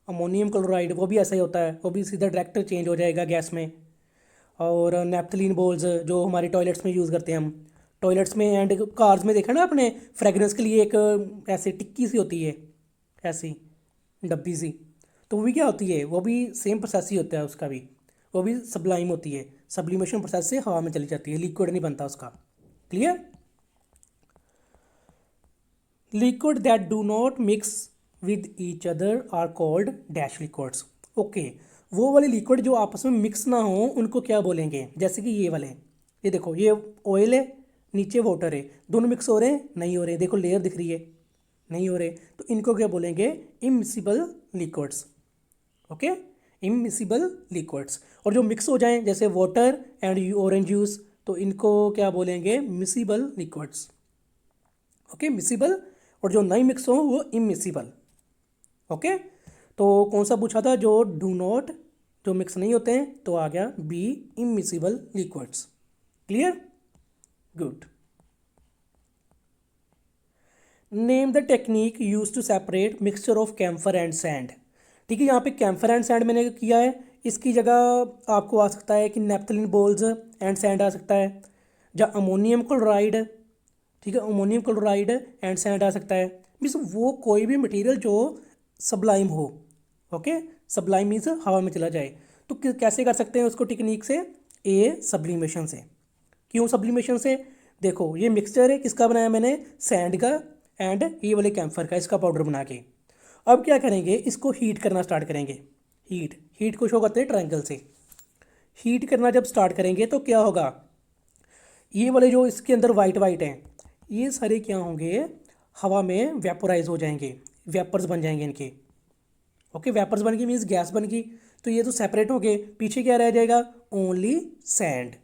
अमोनियम क्लोराइड वो भी ऐसा ही होता है, वो भी सीधा डायरेक्ट चेंज हो जाएगा गैस में। और नैप्थलीन बॉल्स जो हमारे टॉयलेट्स में यूज़ करते हैं हम, टॉयलेट्स में एंड कार्स में देखा ना आपने, फ्रेगरेंस के लिए एक ऐसी टिक्की सी होती है, ऐसी डब्बी सी, तो वो भी क्या होती है? वो भी सेम प्रोसेस ही होता है उसका भी, वो भी सब्लाइम होती है। सब्लिमेशन प्रोसेस से हवा में चली जाती है, लिक्विड नहीं बनता उसका। Clear? Liquid that do not mix with each other are called dash liquids. Okay, वो वाले लिक्विड जो आपस में मिक्स ना हो उनको क्या बोलेंगे? जैसे कि ये वाले, ये देखो, ये ऑयल है, नीचे वाटर है, दोनों मिक्स हो रहे हैं? नहीं हो रहे। देखो लेयर दिख रही है, नहीं हो रहे। तो इनको क्या बोलेंगे? Immiscible liquids. Okay, immiscible liquids. और जो मिक्स हो जाएं जैसे वाटर एंड ऑरेंज जूस, तो इनको क्या बोलेंगे? Miscible liquids. Okay, miscible. और जो नहीं मिक्स हो वो इमिसिबल। ओके, तो कौन सा पूछा था? जो डू नॉट, जो मिक्स नहीं होते हैं, तो आ गया B, immiscible liquids. Clear? Good. Name the technique use to separate mixture of camphor and sand. ठीक है, यहाँ पे कैम्फर एंड सैंड मैंने किया है, इसकी जगह आपको आ सकता है कि नैप्थलीन बॉल्स एंड सैंड आ सकता है, या अमोनियम क्लोराइड। ठीक है, अमोनियम क्लोराइड एंड सैंड आ सकता है। मीन्स वो कोई भी मटेरियल जो सब्लाइम हो। ओके, सब्लाइम मीन्स हवा में चला जाए। तो कैसे कर सकते हैं उसको टेक्निक से? ए सब्लिमेशन से। क्यों सब्लिमेशन से? देखो ये मिक्सचर है, किसका बनाया मैंने? सैंड का एंड ये वाले कैम्फर का, इसका पाउडर बना के। अब क्या करेंगे? इसको हीट करना स्टार्ट करेंगे। हीट, हीट को शो करते हैं ट्रायंगल से। हीट करना जब स्टार्ट करेंगे तो क्या होगा? ये वाले जो इसके अंदर वाइट वाइट हैं, ये सारे क्या होंगे? हवा में वेपोराइज हो जाएंगे, वेपर्स बन जाएंगे इनके। ओके, वेपर्स बन गई मीन्स गैस बन गई। तो ये तो सेपरेट हो गए, पीछे क्या रह जाएगा? Only sand.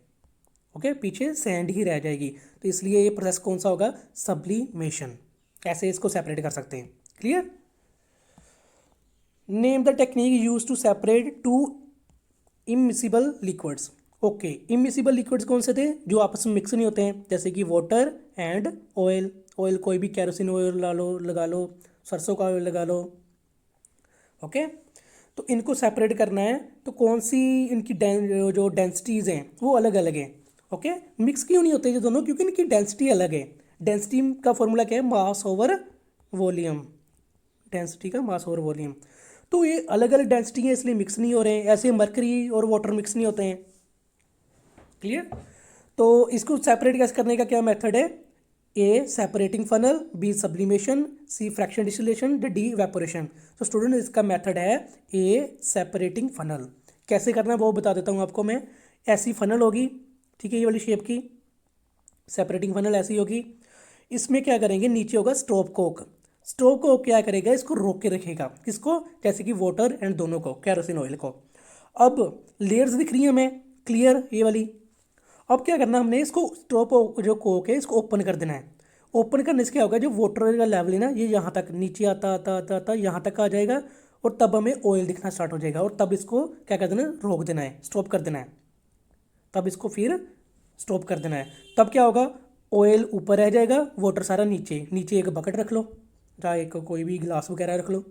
ओके, पीछे सैंड ही रह जाएगी। तो इसलिए ये प्रोसेस कौन सा होगा? सब्लिमेशन। ऐसे इसको सेपरेट कर सकते हैं। Clear? Name the technique use to separate two immiscible liquids. Okay, immiscible liquids कौन से थे? जो आपस में मिक्स नहीं होते हैं, जैसे कि वाटर एंड ऑयल। ऑयल कोई भी, कैरोसिन ऑयल ला लो, लगा लो, सरसों का ऑयल लगा लो। ओके, तो इनको सेपरेट करना है, तो कौन सी इनकी जो डेंसिटीज़ हैं वो अलग अलग हैं। ओके, मिक्स क्यों नहीं होते ये दोनों, क्योंकि इनकी डेंसिटी अलग है। डेंसिटी का फॉर्मूला क्या है, मास ओवर वॉल्यूम, डेंसिटी का मास ओवर वॉल्यूम। तो ये अलग अलग डेंसिटी है इसलिए मिक्स नहीं हो रहे हैं, ऐसे मरकरी और वाटर मिक्स नहीं होते हैं। क्लियर। तो इसको सेपरेट कैसे करने का क्या मेथड है, ए सेपरेटिंग फनल, बी सब्लिमेशन, सी फ्रैक्शन डिस्टिलेशन, डी इवेपोरेशन। तो स्टूडेंट इसका मेथड है ए सेपरेटिंग फनल। कैसे करना है वो बता देता हूँ आपको मैं। ऐसी फनल होगी, ठीक है, ये वाली शेप की सेपरेटिंग फनल ऐसी होगी। इसमें क्या करेंगे, नीचे होगा स्टॉप कोक। स्टॉप कोक क्या करेगा, इसको रोक के रखेगा, किसको, जैसे कि वाटर एंड दोनों को, कैरोसिन ऑयल को। अब लेयर्स दिख रही है हमें क्लियर, ये वाली। अब क्या करना हमने, इसको स्टॉप जो कोक है इसको ओपन कर देना है। ओपन करने से क्या होगा, जो वाटर का लेवल है ना ये यहाँ तक नीचे आता आता आता आता यहाँ तक आ जाएगा, और तब हमें ऑयल दिखना स्टार्ट हो जाएगा, और तब इसको क्या कर देना है, रोक देना है, स्टॉप कर देना है। तब इसको फिर स्टॉप कर देना है। तब क्या होगा, ऑयल ऊपर रह जाएगा, वाटर सारा नीचे। नीचे एक बकेट रख लो, चाहे एक कोई भी गिलास वगैरह रख लो।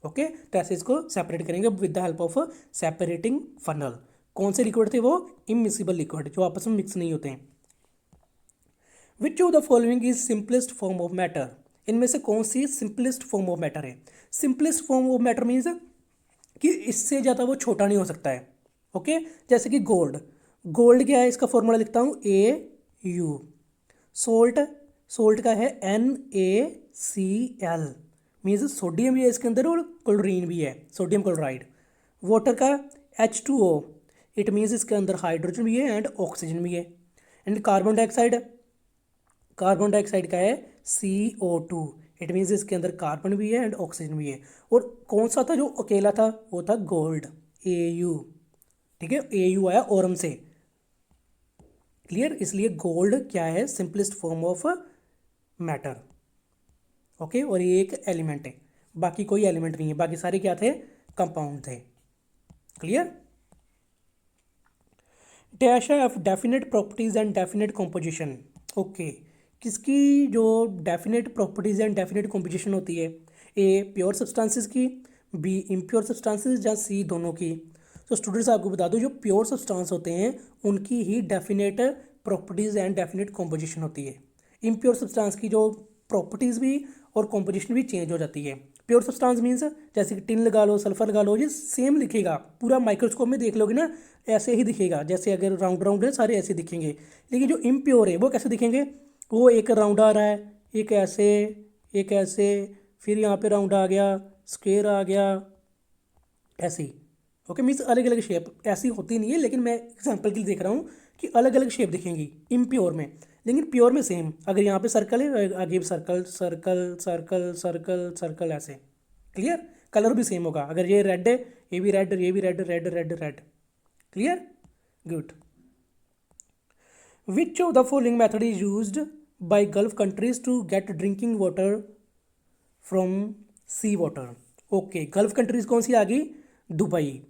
ओके, तो ऐसे इसको सेपरेट करेंगे with the help of separating funnel. कौन से लिक्विड थे वो, इमिसिबल लिक्विड, जो आपस में मिक्स नहीं होते हैं। विच of the following is simplest form of matter, इनमें से कौन सी सिंपलेस्ट फॉर्म ऑफ मैटर है। Simplest form of matter means कि इससे ज़्यादा वो छोटा नहीं हो सकता है। ओके, जैसे कि गोल्ड। गोल्ड क्या है, इसका फॉर्मूला लिखता हूँ AU। सोल्ट, सोल्ट का है NaCl, मीन्स सोडियम भी है इसके अंदर और क्लोरीन भी है, सोडियम क्लोराइड। वाटर का H2O, इट मीन्स इसके अंदर हाइड्रोजन भी है एंड ऑक्सीजन भी है। And carbon dioxide, carbon dioxide का है CO2, इट मीन्स इसके अंदर कार्बन भी है एंड ऑक्सीजन भी है। और कौन सा था जो अकेला था, वो था गोल्ड, AU। ठीक है, AU आया ओरम से, क्लियर। इसलिए गोल्ड क्या है, simplest form of matter. Okay, और ये एक एलिमेंट है, बाकी कोई एलिमेंट नहीं है, बाकी सारे क्या थे, कंपाउंड थे। Clear. Dash of definite properties and definite composition. Okay, किसकी जो definite properties and definite composition होती है, ए प्योर सब्सटेंसेस की, बी इम्प्योर सब्सटेंसेस, या सी दोनों की। तो स्टूडेंट्स आपको बता दो, जो प्योर सब्सटेंस होते हैं उनकी ही definite properties and definite composition होती है। इम्प्योर सब्सटेंस की जो प्रॉपर्टीज़ भी और कॉम्पोजिशन भी चेंज हो जाती है। प्योर सब्सटेंस मीन्स जैसे कि टिन लगा लो, सल्फर लगा लो, ये सेम दिखेगा, पूरा माइक्रोस्कोप में देख लोगे ना ऐसे ही दिखेगा, जैसे अगर राउंड राउंड है सारे ऐसे दिखेंगे। लेकिन जो इम्प्योर है वो कैसे दिखेंगे, वो एक राउंड आ रहा है, एक ऐसे, एक ऐसे, फिर यहाँ पे राउंड आ गया, स्क्वायर आ गया, ऐसे ही। ओके, मीन्स अलग अलग शेप ऐसी होती नहीं है, लेकिन मैं एग्जांपल के लिए देख रहा हूँ कि अलग अलग शेप दिखेंगी इम्प्योर में, लेकिन प्योर में सेम। अगर यहाँ पे सर्कल है, आगे भी circle circle circle circle circle, ऐसे। क्लियर। कलर भी सेम होगा, अगर ये रेड है ये भी रेड, ये भी red, red red red. Clear, good. Which of the following method is used by Gulf countries to get drinking water from sea water. Okay, Gulf countries कौन सी आ गई, दुबई,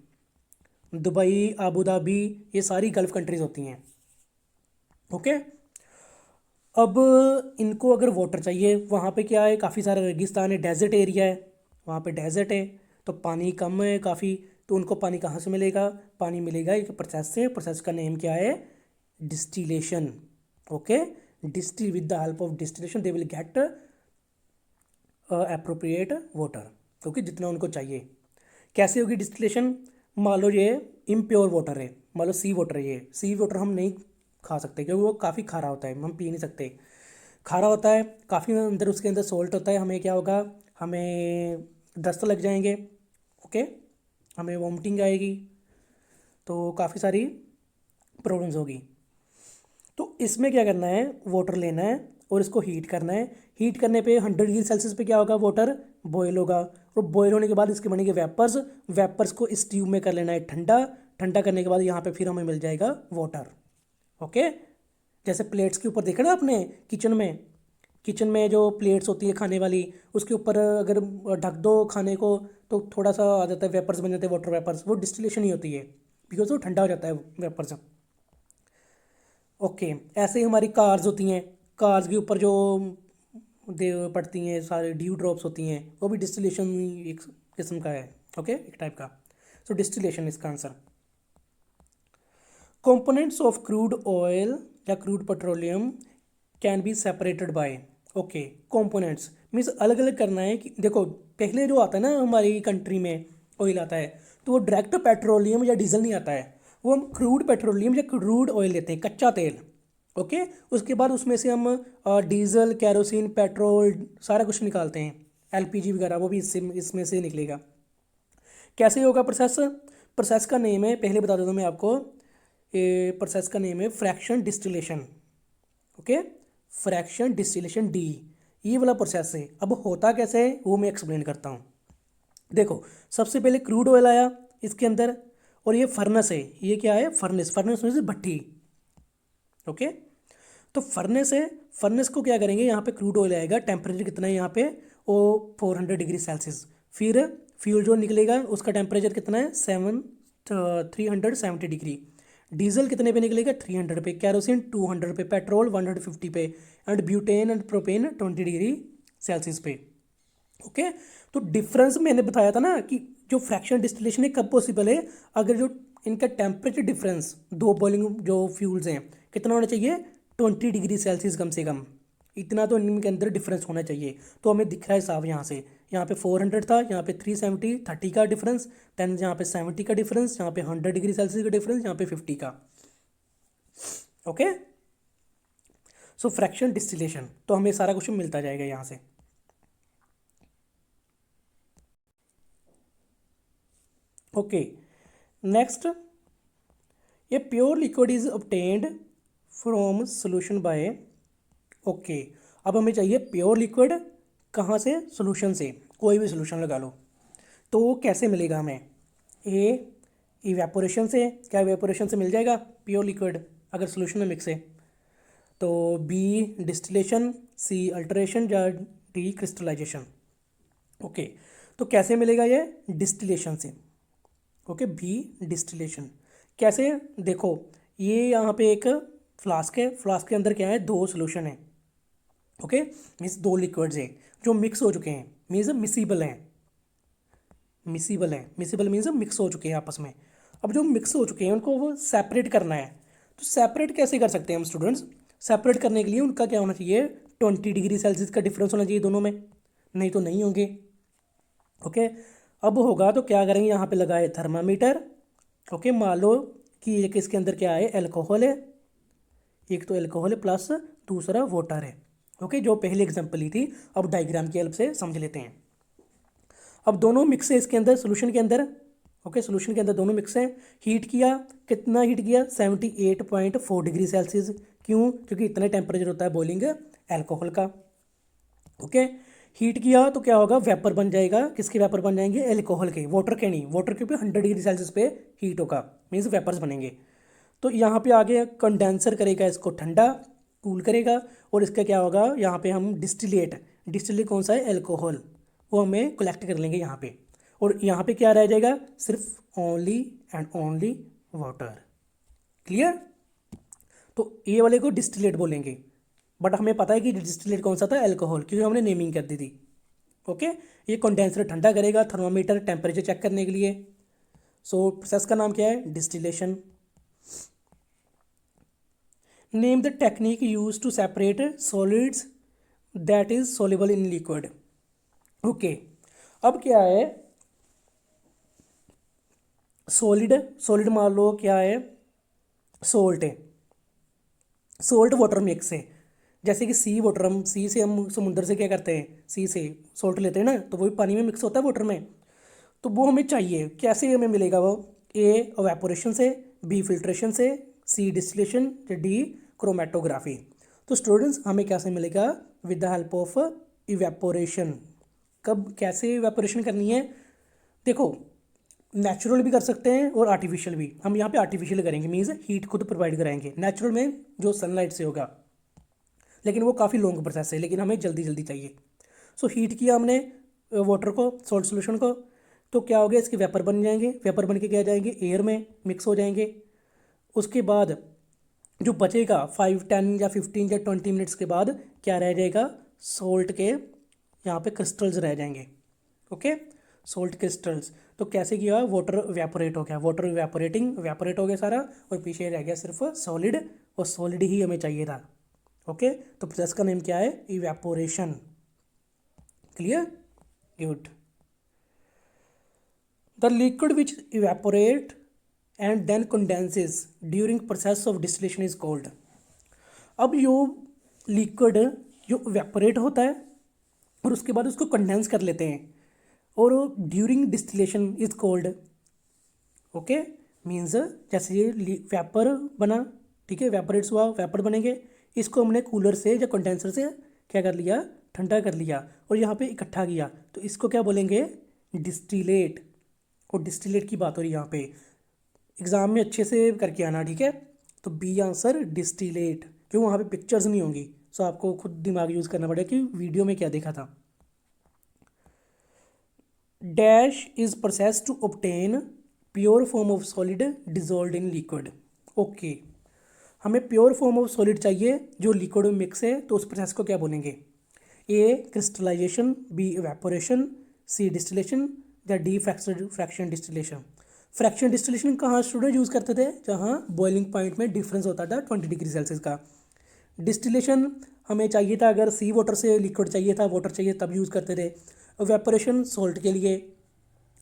दुबई, अबू धाबी, ये सारी gulf countries होती हैं। Okay, अब इनको अगर वाटर चाहिए, वहाँ पे क्या है, काफ़ी सारा रेगिस्तान है, डेजर्ट एरिया है, वहाँ पे डेजर्ट है, तो पानी कम है काफ़ी, तो उनको पानी कहाँ से मिलेगा, पानी मिलेगा एक प्रोसेस से। प्रोसेस का नेम क्या है, distillation. Okay, distil, with the help of distillation they will get appropriate water, क्योंकि जितना उनको चाहिए। कैसे होगी डिस्टिलेशन, मान लो ये इम्प्योर वाटर है, मान लो सी वाटर है, ये सी वाटर हम नहीं खा सकते क्योंकि वो काफ़ी खारा होता है, हम पी नहीं सकते, खारा होता है काफ़ी, अंदर उसके अंदर सोल्ट होता है, हमें क्या होगा, हमें दस्त लग जाएंगे। ओके, हमें वॉमिटिंग आएगी, तो काफ़ी सारी प्रॉब्लम्स होगी। तो इसमें क्या करना है, वाटर लेना है और इसको हीट करना है। हीट करने पे 100 डिग्री सेल्सियस पे क्या होगा, वाटर बॉयल होगा, और बॉयल होने के बाद इसके बनेंगे वेपर्स। वेपर्स को इस ट्यूब में कर लेना है ठंडा, ठंडा करने के बाद यहाँ पे फिर हमें मिल जाएगा वाटर। ओके, जैसे प्लेट्स के ऊपर देखा ना आपने, किचन में, किचन में जो प्लेट्स होती है खाने वाली, उसके ऊपर अगर ढक दो खाने को तो थोड़ा सा आ जाता है, वेपर्स बन जाते हैं, वाटर वेपर्स, वो डिस्टिलेशन ही होती है, बिकॉज वो ठंडा हो जाता है वेपर्स। ओके, ऐसे ही हमारी कार्स होती हैं, कार्स के ऊपर जो दे पड़ती हैं सारे ड्यू ड्रॉप्स होती हैं, वो भी डिस्टिलेशन एक किस्म का है। ओके, एक टाइप का। तो डिस्टिलेशन इसका answer. Components of crude oil या crude petroleum can be separated by, okay components means अलग अलग करना है कि देखो पहले जो आता है ना हमारी कंट्री में ऑयल आता है तो वो डायरेक्ट पेट्रोलियम या डीजल नहीं आता है, वो हम क्रूड पेट्रोलियम या क्रूड ऑयल लेते हैं, कच्चा तेल। ओके उसके बाद उसमें से हम डीजल कैरोसिन पेट्रोल सारा कुछ निकालते हैं, एलपीजी वगैरह वो भी इसमें से निकलेगा। कैसे होगा प्रोसेस? प्रोसेस का नेम है, पहले बता देता हूँ मैं आपको, प्रोसेस का नेम है fraction distillation. Okay fraction distillation D, ये वाला प्रोसेस है। अब होता कैसे है वो मैं एक्सप्लेन करता हूँ। देखो सबसे पहले क्रूड ऑयल आया इसके अंदर, और ये फर्नेस है, ये क्या है फर्नेस, फर्नेस में से भट्टी। ओके तो फर्नेस है, फर्नेस को क्या करेंगे, यहाँ पे क्रूड ऑयल आएगा, टेम्परेचर कितना है यहाँ पे वो 400 डिग्री सेल्सियस। फिर फ्यूल जो निकलेगा उसका टेम्परेचर कितना है 370 डिग्री। डीजल कितने पे निकलेगा 300 पे, कैरोसिन 200 पे, पेट्रोल 150 पे, and butane and propane 20 degree Celsius पे। ओके तो डिफरेंस मैंने बताया था ना कि जो फ्रैक्शन डिस्टिलेशन है कब पॉसिबल है, अगर जो इनका टेम्परेचर डिफरेंस दो बॉइलिंग जो फ्यूल्स हैं कितना होना चाहिए 20 डिग्री सेल्सियस कम से कम, इतना तो इनके अंदर डिफरेंस होना चाहिए। तो हमें दिख रहा है साफ यहाँ से, यहाँ पे 400 था, यहाँ पे 370 30 का डिफरेंस, देन यहाँ पे 70 का डिफरेंस, यहाँ पे 100 डिग्री सेल्सियस का डिफरेंस, यहाँ पे 50 का। ओके सो फ्रैक्शन डिस्टिलेशन तो हमें सारा कुछ मिलता जाएगा यहाँ से। Okay next, a pure liquid is obtained from solution bye, okay अब हमें चाहिए प्योर लिक्विड कहाँ से, सोल्यूशन से, कोई भी सोल्यूशन लगा लो। तो वो कैसे मिलेगा हमें, ए इवेपोरेशन से, क्या इवेपोरेशन से मिल जाएगा प्योर लिक्विड अगर सोल्यूशन में मिक्स है, तो बी डिस्टिलेशन, सी अल्टरेशन या डी क्रिस्टलाइजेशन। ओके तो कैसे मिलेगा ये डिस्टिलेशन से। ओके बी डिस्टिलेशन कैसे, देखो ये यहाँ पे एक फ्लास्क है, फ्लास्क के अंदर क्या है दो सोल्यूशन है। ओके मीन्स दो लिक्विड्स हैं जो मिक्स हो चुके हैं, मीन्स मिसिबल हैं, मिसिबल हैं, मिसिबल मीन्स मिक्स हो चुके हैं आपस में। अब जो मिक्स हो चुके हैं उनको वो सेपरेट करना है, तो सेपरेट कैसे कर सकते हैं हम स्टूडेंट्स, सेपरेट करने के लिए उनका क्या होना चाहिए 20 डिग्री सेल्सियस का डिफरेंस होना चाहिए दोनों में, नहीं तो नहीं होंगे। ओके अब होगा तो क्या करेंगे, यहाँ पे लगाए थर्मामीटर। ओके मान लो कि एक इसके अंदर क्या है एल्कोहल है, एक तो एल्कोहल है प्लस दूसरा वाटर है। ओके जो पहली एग्जांपल ही थी, अब डायग्राम की हेल्प से समझ लेते हैं। अब दोनों मिक्स है इसके अंदर सोल्यूशन के अंदर। ओके सोल्यूशन के अंदर दोनों मिक्स हैं, हीट किया, कितना हीट किया 78.4 डिग्री सेल्सियस, क्यों क्योंकि इतना टेम्परेचर होता है बॉइलिंग एल्कोहल का। ओके हीट किया तो क्या होगा वेपर बन जाएगा, किसके वेपर बन जाएंगे एल्कोहल के, वाटर के नहीं, वाटर के ऊपर 100 डिग्री सेल्सियस पे हीट होगा मीन्स वेपर्स बनेंगे। तो यहाँ पे आगे कंडेंसर करेगा इसको ठंडा कूल करेगा, और इसका क्या होगा यहाँ पे हम डिस्टिलेट, डिस्टिलेट कौन सा है एल्कोहल, वो हमें कलेक्ट कर लेंगे यहाँ पे, और यहाँ पे क्या रह जाएगा सिर्फ only and only water. Clear, तो ये वाले को डिस्टिलेट बोलेंगे, बट हमें पता है कि डिस्टिलेट कौन सा था एल्कोहल, क्योंकि हमने नेमिंग कर दी थी। ओके ये कंडेंसर ठंडा करेगा, थर्मामीटर टेम्परेचर चेक करने के लिए। सो प्रोसेस का नाम क्या है distillation. Name the technique use to separate solids that is soluble in liquid. Okay अब क्या है सॉलिड, सॉलिड मान लो क्या है सोल्ट है, सोल्ट वाटर मिक्स है, जैसे कि सी वाटर, हम सी से हम समुद्र से क्या करते हैं सी से सोल्ट लेते हैं ना, तो वो भी पानी में मिक्स होता है वाटर में, तो वो हमें चाहिए, कैसे हमें मिलेगा वो, ए एवेपोरेशन से, बी फिल्ट्रेशन से, सी डिस्टिलेशन, डी क्रोमेटोग्राफी। तो स्टूडेंट्स हमें कैसे मिलेगा with the help of evaporation. कब कैसे इवेपोरेशन करनी है, देखो नेचुरल भी कर सकते हैं और आर्टिफिशियल भी, हम यहाँ पे आर्टिफिशियल करेंगे मीन्स हीट खुद प्रोवाइड कराएंगे, नेचुरल में जो सनलाइट से होगा, लेकिन वो काफ़ी लॉन्ग प्रोसेस है, लेकिन हमें जल्दी जल्दी चाहिए। सो हीट किया हमने वाटर को, सॉल्ट सोल्यूशन को, तो क्या हो गया इसके वेपर बन जाएंगे, वेपर बन के क्या जाएंगे एयर में मिक्स हो जाएंगे। उसके बाद जो बचेगा 5 10 या 15 या 20 मिनट्स के बाद क्या रह जाएगा, सोल्ट के यहाँ पे क्रिस्टल्स रह जाएंगे। Okay salt crystals. तो कैसे किया, वाटर वेपोरेट हो गया, वाटर वेपोरेट हो गया सारा, और पीछे रह गया सिर्फ सॉलिड, और सॉलिड ही हमें चाहिए था। ओके, तो प्रोसेस का नेम क्या है, evaporation. Clear, good. The liquid which evaporate and then condenses during process of distillation is called. अब जो लिक्विड जो इवेपोरेट होता है और उसके बाद उसको कंडेंस कर लेते हैं, और during distillation is called, okay, means जैसे ये वेपर बना, ठीक है, वेपोरेट्स हुआ, वेपर बनेंगे, इसको हमने कूलर से या कंडेंसर से क्या कर लिया, ठंडा कर लिया, और यहाँ पे इकट्ठा किया, तो इसको क्या बोलेंगे, डिस्टिलेट। और डिस्टिलेट की बात हो रही है यहाँ पे, एग्ज़ाम में अच्छे से करके आना, ठीक है। तो बी आंसर डिस्टिलेट, क्यों, वहाँ पे पिक्चर्स नहीं होंगी, सो आपको खुद दिमाग यूज़ करना पड़ेगा कि वीडियो में क्या देखा था। Dash is process to obtain pure form of solid dissolve in liquid. Okay, हमें प्योर फॉर्म ऑफ सॉलिड चाहिए जो लिक्विड में मिक्स है, तो उस प्रोसेस को क्या बोलेंगे, ए क्रिस्टलाइजेशन, बी इवेपोरेशन, सी डिस्टिलेशन, या D fraction distillation. Fraction distillation कहाँ स्टूडेंट यूज़ करते थे, जहाँ बॉइलिंग पॉइंट में डिफरेंस होता था 20 डिग्री सेल्सियस का। डिस्टिलेशन हमें चाहिए था, अगर सी वाटर से लिक्विड चाहिए था, वाटर चाहिए, तब यूज़ करते थे। इवेपोरेशन सॉल्ट के लिए,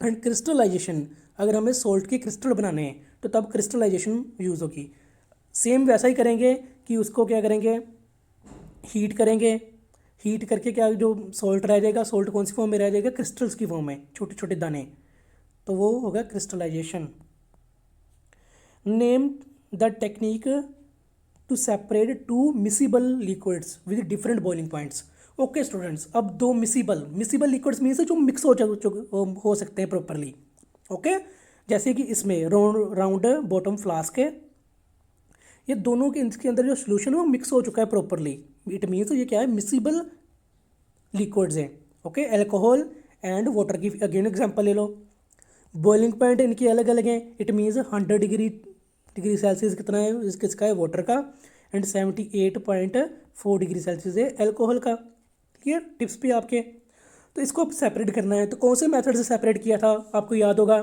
एंड क्रिस्टलाइजेशन अगर हमें सॉल्ट के क्रिस्टल बनाने हैं तो तब क्रिस्टलाइजेशन यूज़ होगी। सेम वैसा ही करेंगे कि उसको क्या करेंगे, हीट करेंगे, हीट करके क्या जो सॉल्ट रह जाएगा, सॉल्ट कौन सी फॉर्म में रह जाएगा, क्रिस्टल्स की फॉर्म में, छोटे छोटे दाने, तो वो होगा crystallisation. Name the technique to separate two miscible liquids with different boiling points. Okay students, अब दो मिसिबल लिक्विड्स मीन्स जो मिक्स हो सकते हैं प्रॉपरली। ओके, जैसे कि इसमें राउंड बॉटम फ्लास्क है, ये दोनों के इसके अंदर जो सोल्यूशन है वो मिक्स हो चुका है प्रॉपरली, इट मीन्स ये क्या है, मिसिबल लिक्विड्स हैं। ओके, एल्कोहल एंड वाटर की अगेन एग्जांपल ले लो, बॉइलिंग पॉइंट इनके अलग अलग हैं, इट मीन्स 100 डिग्री सेल्सियस कितना है इसका है वाटर का, एंड 78.4 डिग्री सेल्सियस है एल्कोहल का। क्लियर, टिप्स भी आपके। तो इसको अब सेपरेट करना है, तो कौन से मेथड से सेपरेट किया था, आपको याद होगा,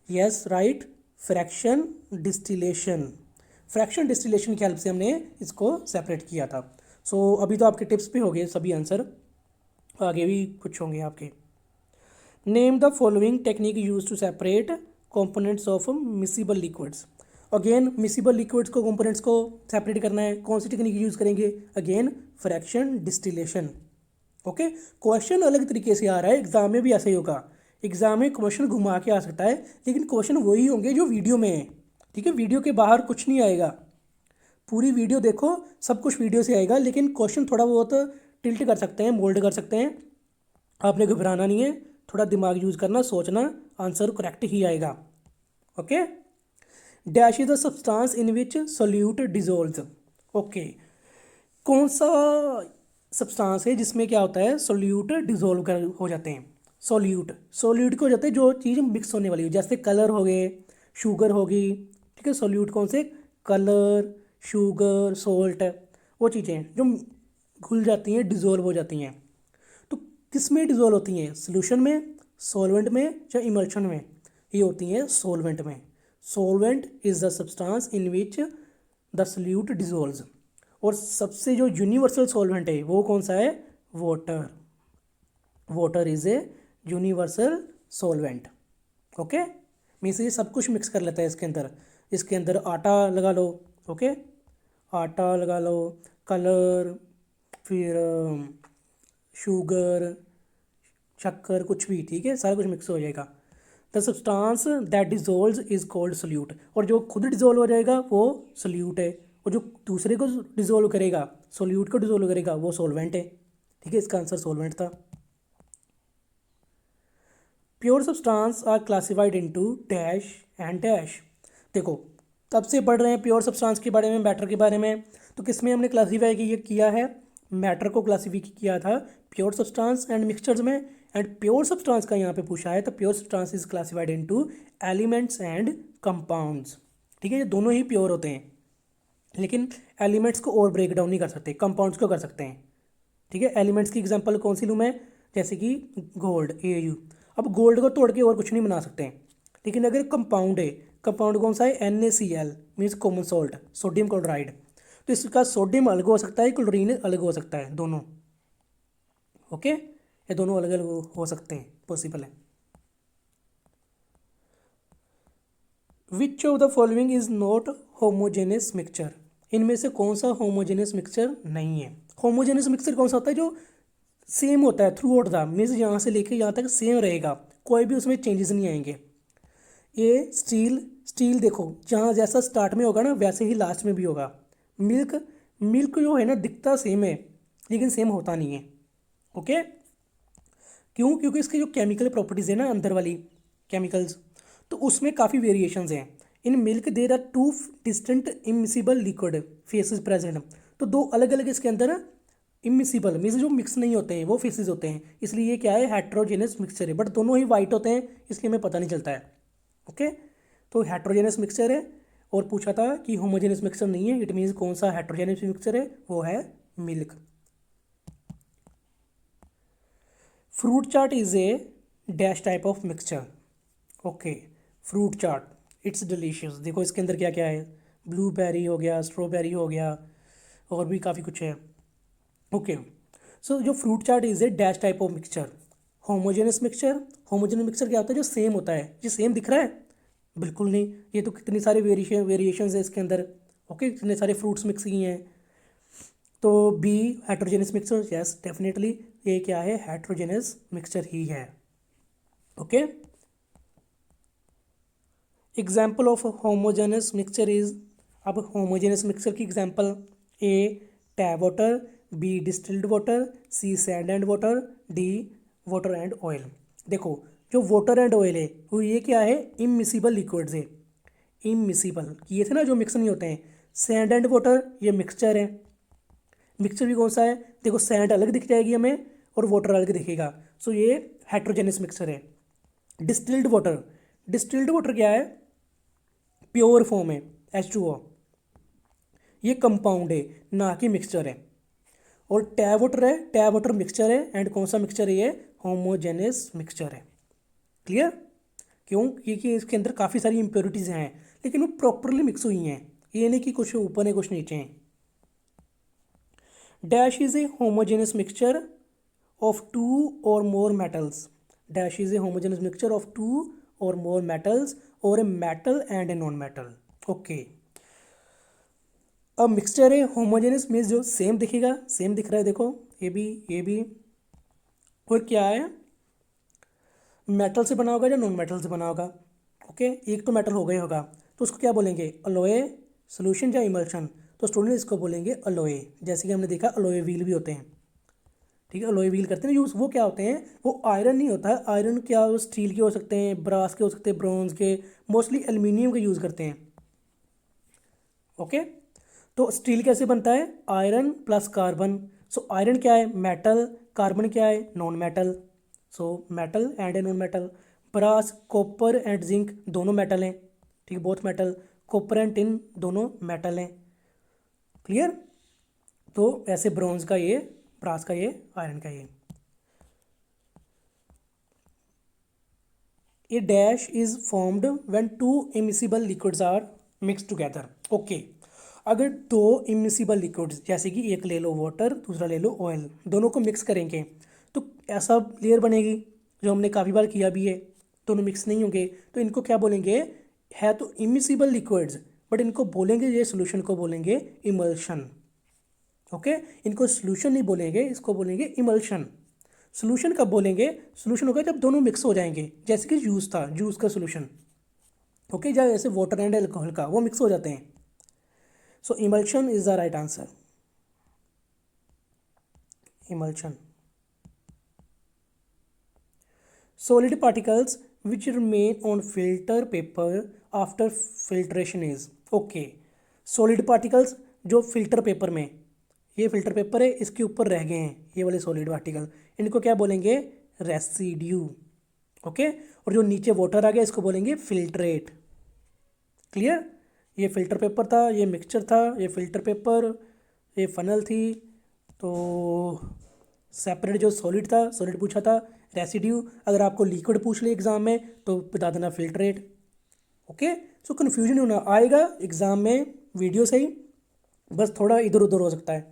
yes right, fraction distillation. Fraction distillation की हेल्प से हमने इसको सेपरेट किया था। सो अभी तो आपके टिप्स पे हो गए सभी आंसर, आगे भी कुछ होंगे आपके। Name the following technique use to separate components of miscible liquids. Again miscible liquids को कंपोनेंट्स को सेपरेट करना है, कौन सी टेक्निक यूज़ करेंगे, again fraction distillation. Okay, question अलग तरीके से आ रहा है, एग्जाम में भी ऐसा ही होगा, एग्जाम में क्वेश्चन घुमा के आ सकता है, लेकिन क्वेश्चन वही होंगे जो वीडियो में है, ठीक है, वीडियो के बाहर कुछ नहीं आएगा। पूरी वीडियो देखो, सब कुछ वीडियो से आएगा, लेकिन क्वेश्चन थोड़ा बहुत टिल्ट कर सकते हैं, मोल्ड कर सकते हैं, आपने घबराना नहीं है, थोड़ा दिमाग यूज़ करना, सोचना, आंसर करेक्ट ही आएगा। Okay, dash is the substance in which solute dissolve. Okay, कौन सा सब्सटेंस है जिसमें क्या होता है, सोल्यूट डिजोल्व कर हो जाते हैं। सोल्यूट के हो जाते हैं जो चीज़ मिक्स होने वाली हो, जैसे कलर हो गए, शुगर होगी, ठीक है, सोल्यूट कौन से, कलर, शुगर, सोल्ट, वो चीज़ें जो घुल जाती हैं, डिजोल्व हो जाती हैं। तो किस में डिजोल्व होती हैं, सोल्यूशन में, सॉल्वेंट में, या इमल्शन में, ये होती हैं सॉल्वेंट में। Solvent is the substance in which the solute dissolves. और सबसे जो यूनिवर्सल सॉल्वेंट है वो कौन सा है, water. Water is a universal solvent. Okay, means ये सब कुछ मिक्स कर लेता है इसके अंदर आटा लगा लो, ओके, आटा लगा लो, कलर, फिर शुगर, शक्कर, कुछ भी, ठीक है, सारा कुछ मिक्स हो जाएगा। The substance that dissolve is called solute. और जो खुद डिजोल्व हो जाएगा वो सोल्यूट है, और जो दूसरे को डिजोल्व करेगा, सोल्यूट को डिजोल्व करेगा, वो सॉल्वेंट है। ठीक है, इसका आंसर सॉल्वेंट था। Pure substance are classified into dash and dash. देखो, तब से पढ़ रहे हैं प्योर सब्सटेंस के बारे में, मैटर के बारे में, तो किस में हमने क्लासीफाई किया है, मैटर को क्लासीफाई किया था प्योर सब्सटेंस एंड मिक्सचर्स में, एंड प्योर सब्सटेंस का यहाँ पे पूछा है, तो pure substance is classified into elements and compounds. ठीक है, ये दोनों ही प्योर होते हैं, लेकिन एलिमेंट्स को और ब्रेक डाउन नहीं कर सकते, कंपाउंड्स को कर सकते हैं। ठीक है, एलिमेंट्स की एग्जांपल कौन सी लूँ मैं, जैसे कि गोल्ड, AU। अब गोल्ड को तोड़ के और कुछ नहीं बना सकते हैं, लेकिन अगर कंपाउंड है, कंपाउंड कौन सा है, NaCl means common salt, sodium chloride, तो इसका सोडियम अलग हो सकता है, क्लोरीन अलग हो सकता है, दोनों। ओके, ये दोनों अलग अलग हो सकते हैं, पॉसिबल है। Which of the following is not homogeneous mixture, इनमें से कौन सा होमोजेनियस मिक्सचर नहीं है। होमोजेनियस मिक्सचर कौन सा होता है, जो सेम होता है थ्रू आउट द, मीन्स यहाँ से लेके यहाँ तक सेम रहेगा, कोई भी उसमें चेंजेस नहीं आएंगे। ये स्टील, स्टील देखो जहाँ जैसा स्टार्ट में होगा ना वैसे ही लास्ट में भी होगा। मिल्क, मिल्क जो है ना दिखता सेम है लेकिन सेम होता नहीं है। ओके, क्यों, क्योंकि इसकी जो केमिकल प्रॉपर्टीज़ है ना अंदर वाली केमिकल्स, तो उसमें काफ़ी वेरिएशंस हैं। In milk there are two distant immiscible liquid phases present, तो दो अलग अलग इसके अंदर इमिसिबल मीन्स जो मिक्स नहीं होते हैं वो फेसेस होते हैं, इसलिए ये क्या है, हेट्रोजेनस मिक्सचर है, बट दोनों ही वाइट होते हैं इसलिए हमें पता नहीं चलता है। ओके, तो हेट्रोजेनस मिक्सचर है। और पूछा था कि होमोजेनस मिक्सचर नहीं है, इट मीन्स कौन सा हेट्रोजेनस मिक्सचर है, वो है milk. Fruit chaat is a dash type of mixture. Okay, fruit chaat it's delicious, देखो इसके अंदर क्या क्या है, ब्लूबेरी हो गया, स्ट्रॉबेरी हो गया, और भी काफ़ी कुछ है। ओके, सो जो fruit chaat is a dash type of mixture. Homogeneous mixture, homogeneous mixture क्या होता है, जो सेम होता है, ये सेम दिख रहा है, बिल्कुल नहीं, ये तो कितनी सारे वेरिएशंस है इसके अंदर। ओके, इतने सारे फ्रूट्स मिक्स किए हैं, तो B heterogeneous mixture, yes definitely ये क्या है, हेट्रोजेनस मिक्सचर ही है। Okay, example of homogeneous mixture is, अब होमोजेनस मिक्सचर की example, A tap water, B distilled water, C sand and water, D water and oil. देखो जो वाटर एंड ऑयल है वो ये क्या है, इमिसिबल लिक्विड्स है, इमिसिबल ये थे ना जो मिक्स नहीं होते हैं। सैंड एंड वाटर ये मिक्सचर है, मिक्सचर भी कौन सा है, देखो सैंड अलग दिख जाएगी हमें और वाटर अलग दिखेगा, सो ये हेट्रोजेनस मिक्सचर है। डिस्टिल्ड वाटर, डिस्टिल्ड वाटर क्या है, प्योर फॉर्म है, H2O, ये कंपाउंड है ना कि मिक्सचर है। और टैप वाटर है, टैप वाटर मिक्सचर है, एंड कौन सा मिक्सचर है, ये होमोजेनस मिक्सचर है। क्लियर, क्यों, क्योंकि इसके अंदर काफ़ी सारी इम्प्योरिटीज़ हैं लेकिन वो प्रॉपरली मिक्स हुई हैं, ये नहीं कि कुछ ऊपर है कुछ नीचे हैं। Dash is A homogeneous mixture of two or more metals, dash is a homogeneous mixture of two or more metals or a metal and a non-metal। okay, अब मिक्सचर है होमोजेनस मीन्स जो सेम दिखेगा, same दिख रहा है, देखो ये भी, और क्या है, मेटल से बना होगा या नॉन मेटल से बना होगा। ओके, एक तो मेटल होगा ही होगा, तो उसको क्या बोलेंगे, अलोए सोल्यूशन या इमल्शन, तो स्टूडेंट इसको बोलेंगे अलोए, जैसे कि हमने देखा अलोए व्हील भी होते हैं। ठीक है, अलोई व्हील करते हैं यूज़, वो क्या होते हैं, वो आयरन नहीं होता है, आयरन क्या, वो स्टील के हो सकते हैं, ब्रास के हो सकते हैं, ब्रॉन्ज के, मोस्टली एल्यूमिनियम के यूज़ करते हैं। ओके, तो स्टील कैसे बनता है, iron plus carbon, so iron क्या है, मेटल, कार्बन क्या है, non metal, so metal and a non metal. Brass, copper and zinc दोनों मेटल हैं, ठीक है, both metal, copper and tin दोनों मेटल हैं। क्लियर, तो ऐसे ब्रॉन्ज का ये, ब्रास का ये, आयरन का ये। A dash is formed when two immiscible liquids are mixed together। Okay, अगर दो immiscible liquids जैसे कि एक ले लो वाटर दूसरा ले लो ऑयल, दोनों को मिक्स करेंगे तो ऐसा लेयर बनेगी, जो हमने काफ़ी बार किया भी है, दोनों मिक्स नहीं होंगे तो इनको क्या बोलेंगे, है तो immiscible liquids बट इनको बोलेंगे, ये सोल्यूशन को बोलेंगे इमल्शन। ओके, इनको सोल्यूशन नहीं बोलेंगे, इसको बोलेंगे इमल्शन। सोल्यूशन कब बोलेंगे, सोल्यूशन होगा जब दोनों मिक्स हो जाएंगे, जैसे कि जूस था, जूस का सोल्यूशन। ओके, जब ऐसे वाटर एंड अल्कोहल का वो मिक्स हो जाते हैं, so emulsion is the right answer, emulsion. Solid particles which remain on filter paper after filtration is. Okay, solid particles जो फिल्टर पेपर में, ये फिल्टर पेपर है इसके ऊपर रह गए हैं ये वाले सॉलिड पार्टिकल, इनको क्या बोलेंगे, रेसिड्यू। ओके, और जो नीचे वाटर आ गया इसको बोलेंगे फिल्ट्रेट। क्लियर, ये फिल्टर पेपर था, ये मिक्सचर था, ये फिल्टर पेपर, ये फनल थी, तो सेपरेट जो सॉलिड था, सॉलिड पूछा था, रेसिड्यू। अगर आपको लिक्विड पूछ ले एग्जाम में तो बता देना फिल्ट्रेट। ओके, सो कन्फ्यूजन नहीं होना, आएगा एग्जाम में वीडियो से ही, बस थोड़ा इधर उधर हो सकता है।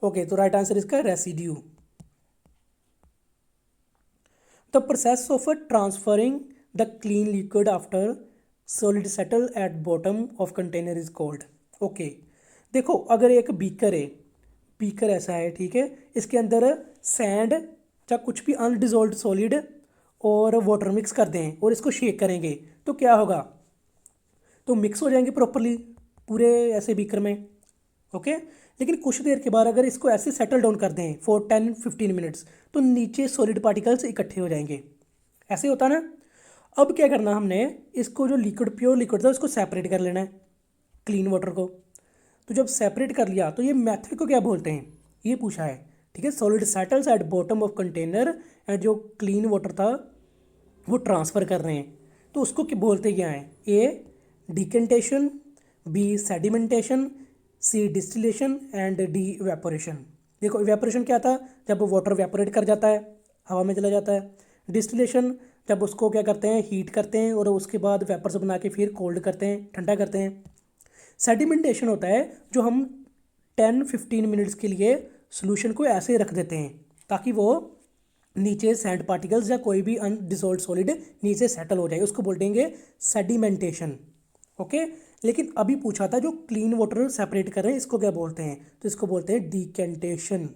ओके, तो राइट आंसर इसका residue. The process of transferring the clean liquid after solid settle at bottom of container is called. Okay, देखो अगर एक बीकर है, बीकर ऐसा है, ठीक है, इसके अंदर सैंड या कुछ भी अनडिजोल्व सॉलिड और वाटर मिक्स कर दें और इसको शेक करेंगे तो क्या होगा, तो मिक्स हो जाएंगे प्रॉपरली पूरे ऐसे बीकर में। ओके, लेकिन कुछ देर के बाद अगर इसको ऐसे सेटल डाउन कर दें फॉर 10-15 मिनट्स तो नीचे सॉलिड पार्टिकल्स इकट्ठे हो जाएंगे, ऐसे होता ना। अब क्या करना हमने, इसको जो लिक्विड प्योर लिक्विड था उसको सेपरेट कर लेना है क्लीन वाटर को। तो जब सेपरेट कर लिया तो ये मेथड को क्या बोलते हैं, ये पूछा है, ठीक है। Solid settles at bottom of container and जो क्लीन वाटर था वो ट्रांसफ़र कर रहे हैं, तो उसको क्या बोलते क्या हैं, A decantation, B sedimentation, C distillation and D evaporation. देखो इवेपोरेशन क्या था, जब वाटर वेपोरेट कर जाता है, हवा में चला जाता है। डिस्टिलेशन जब उसको क्या करते हैं, हीट करते हैं और उसके बाद वेपर्स बना के फिर कोल्ड करते हैं, ठंडा करते हैं। सेडिमेंटेशन होता है जो हम 10-15 मिनट्स के लिए सोल्यूशन को ऐसे रख देते हैं ताकि वो नीचे सैंड पार्टिकल्स या कोई भी अनडिसॉल्व्ड सॉलिड नीचे सेटल हो जाए, उसको बोल देंगे सेडिमेंटेशन। ओके, लेकिन अभी पूछा था जो क्लीन वाटर सेपरेट कर रहे हैं इसको क्या बोलते हैं, तो इसको बोलते हैं decantation.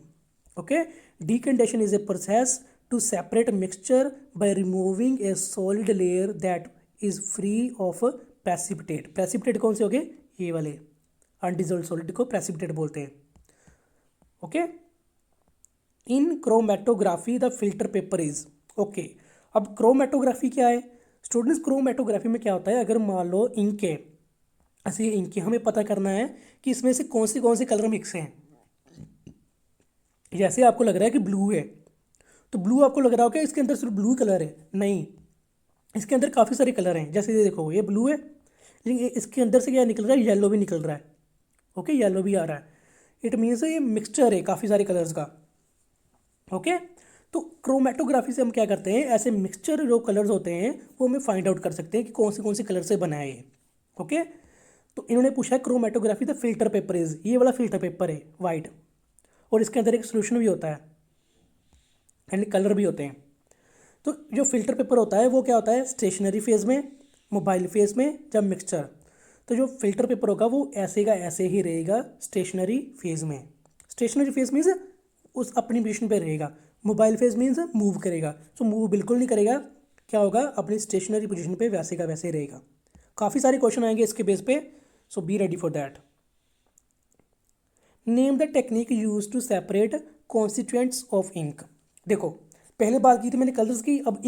Okay, decantation is a process to separate mixture by removing a solid layer that is free of precipitate. Precipitate कौन से हो गए, ये वाले अनडिसॉल्व्ड सॉलिड को प्रेसिपिटेट बोलते हैं। Okay, in chromatography the filter paper is. Okay, अब क्रोमेटोग्राफी क्या है स्टूडेंट्स, क्रोमेटोग्राफी में क्या होता है, अगर मान लो इंक है, ऐसे इंक हमें पता करना है कि इसमें से कौन से कलर मिक्स हैं। जैसे आपको लग रहा है कि ब्लू है तो ब्लू आपको लग रहा होगा इसके अंदर सिर्फ ब्लू कलर है, नहीं, इसके अंदर काफ़ी सारे कलर हैं। जैसे ये देखो ये ब्लू है लेकिन इसके अंदर से क्या निकल रहा है, येलो भी निकल रहा है। ओके, येलो भी आ रहा है, इट मीन्स ये मिक्सचर है काफ़ी सारे कलर्स का। ओके, तो क्रोमेटोग्राफी से हम क्या करते हैं, ऐसे मिक्सचर जो कलर्स होते हैं वो हमें फाइंड आउट कर सकते हैं कि कौन से कलर से बना है ये। ओके, तो इन्होंने पूछा है chromatography the filter paper is, ये वाला फिल्टर पेपर है वाइट, और इसके अंदर एक सोल्यूशन भी होता है एंड कलर भी होते हैं। तो जो फिल्टर पेपर होता है वो क्या होता है, स्टेशनरी फेज़ में, मोबाइल फेज़ में, जब मिक्सचर। तो जो फिल्टर पेपर होगा वो ऐसे का ऐसे ही रहेगा स्टेशनरी फेज़ में। स्टेशनरी फेज़ मीन्स उस अपनी पोजीशन पे रहेगा, मोबाइल फेज़ मीन्स मूव करेगा, तो मूव बिल्कुल नहीं करेगा, क्या होगा अपनी स्टेशनरी पोजीशन पे वैसे का वैसे रहेगा। काफ़ी सारे क्वेश्चन आएंगे इसके बेस पे, so be ready for that. Name the technique use to separate constituents of ink. देखो पहले बात की थी मैंने कलर्स की, अब